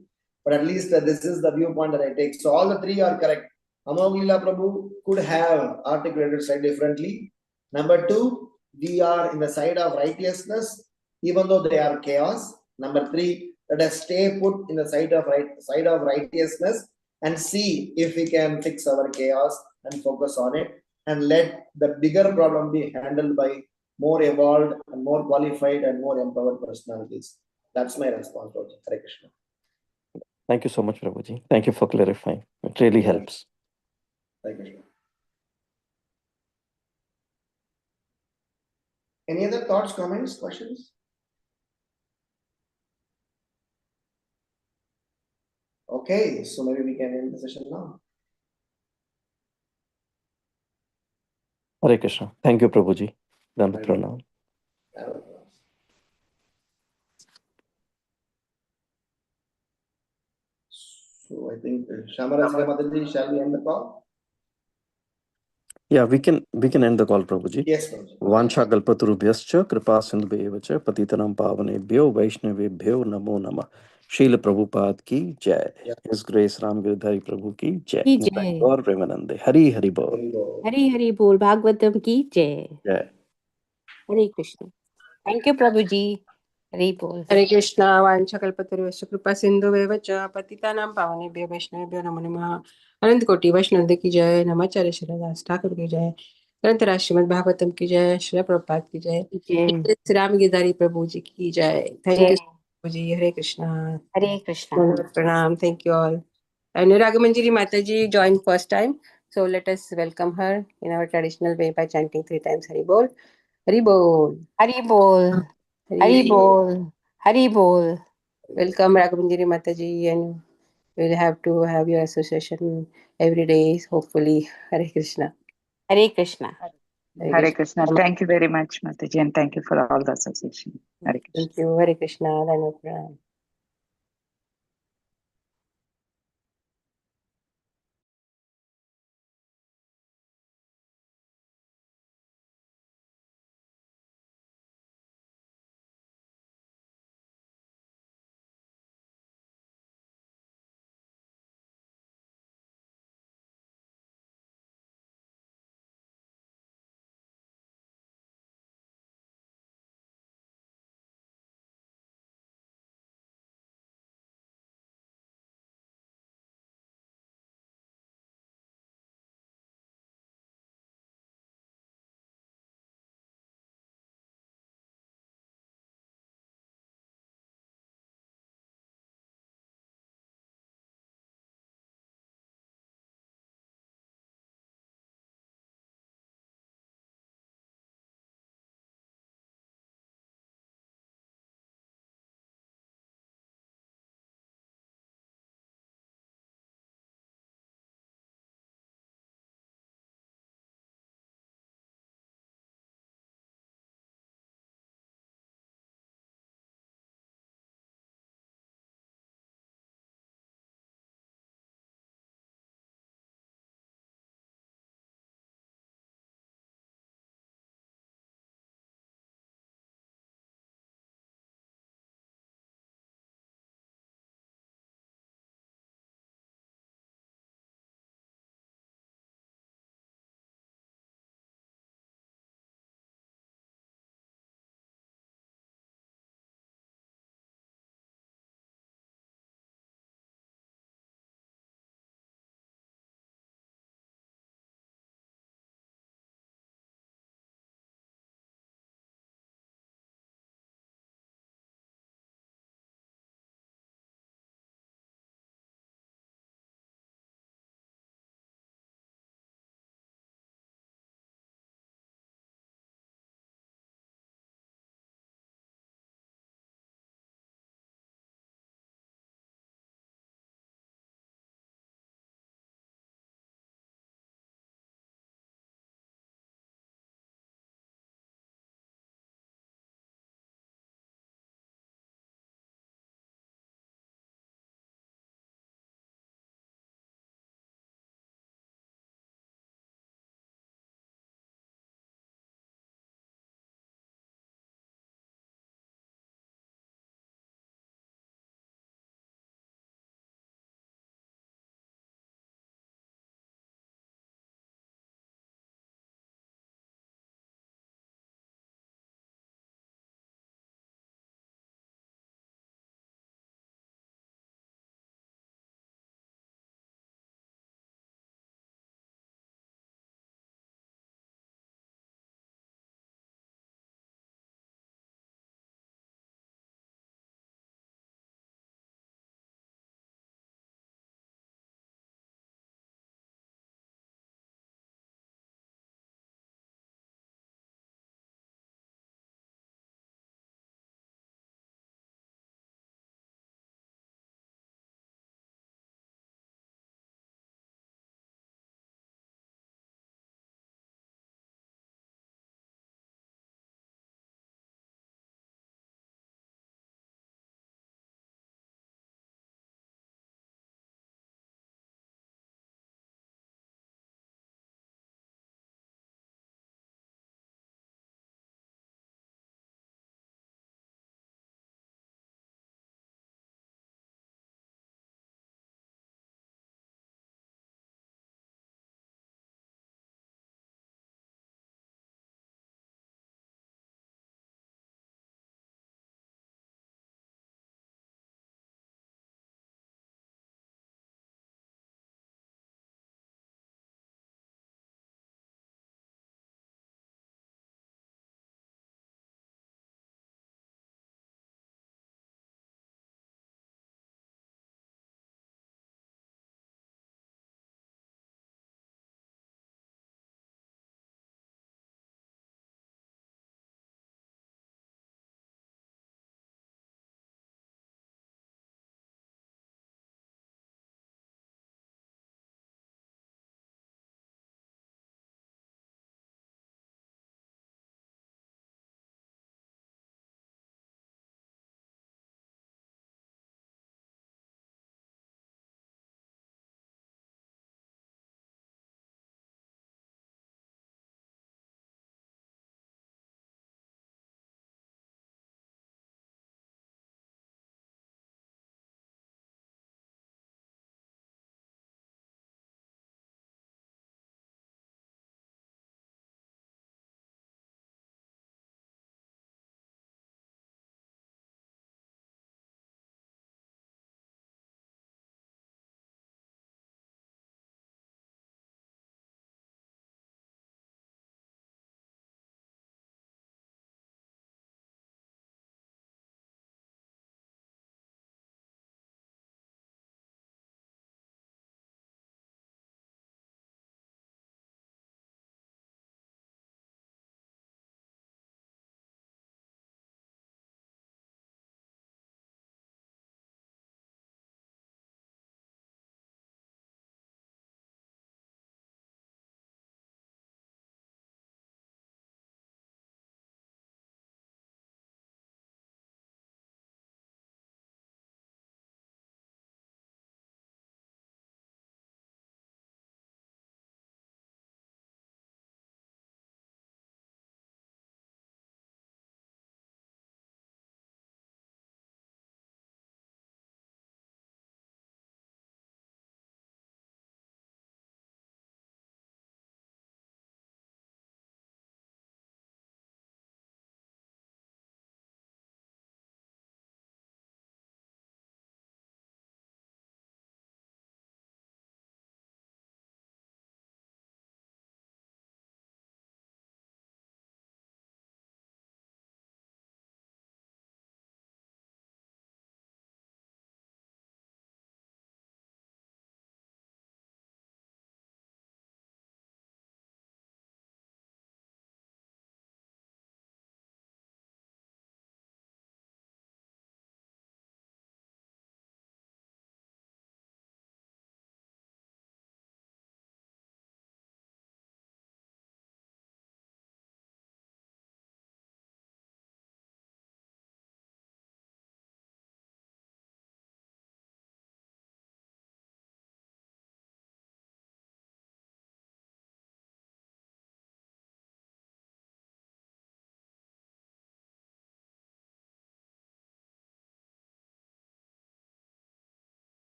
but at least this is the viewpoint that I take. So all the three are correct. Amogila Prabhu could have articulated slightly differently. Number two, we are in the side of righteousness, even though they are chaos. Number three, let us stay put in the side of righteousness and see if we can fix our chaos and focus on it, and let the bigger problem be handled by more evolved and more qualified and more empowered personalities. That's my response, Hare Krishna. Thank you so much, Prabhuji. Thank you for clarifying. It really helps. Hare Krishna. Any other thoughts, comments, questions? Okay, so maybe we can end the session now. Hare Krishna. Thank you, Prabhuji. Dandavat Pranam. So I think Shamarajika Mataji, shall we end the call? Yeah, we can end the call, Prabhuji. Yes, Prabhuji. Vansha kalpatarubhyascha kripa sindhubhyevacha patitanam pavanebhyo vaishnavebhyo namo namah. Srila Prabhupada ki jai. His Grace Ram Giridhari Prabhu ki jai. Ki Nitai jai. Gaur Premanande. Hari Hari Bol. Hari Hari Bol. Bhagvatam ki jai. Jai. Hare Krishna. Thank you, Prabhuji. Hari Bol. Hare Krishna, Vanchakalpataruvasya Kripa Sindhuveva cha Patitanam Pavanebhyo Vaishnavebhyo Namo Namah. अनंत कोटि वैष्णव की जय, नमाचार्य श्रीदास ठाकुर की जय, ग्रंथ राज श्रीमद् भागवतम की जय, श्री प्रभुपाद की जय, श्री राम गिरधारी प्रभु जी की जय. Thank you, Prabhu ji. Hare Krishna. Hare Krishna. Pranam. Thank you all. And Ragamanjiri Mataji joined first time, so let us welcome her in our traditional way by chanting 3 times Hari Bol. Hari Bol. Hari Bol. Hari Bol. Hari Bol. Welcome Ragamanjiri Mataji, and we'll have to have your association every day, hopefully. Hare Krishna. Hare Krishna. Hare Krishna. Thank you very much, Mataji, and thank you for all the association. Hare Krishna. Thank you. Hare Krishna. Dhanavad Pranam.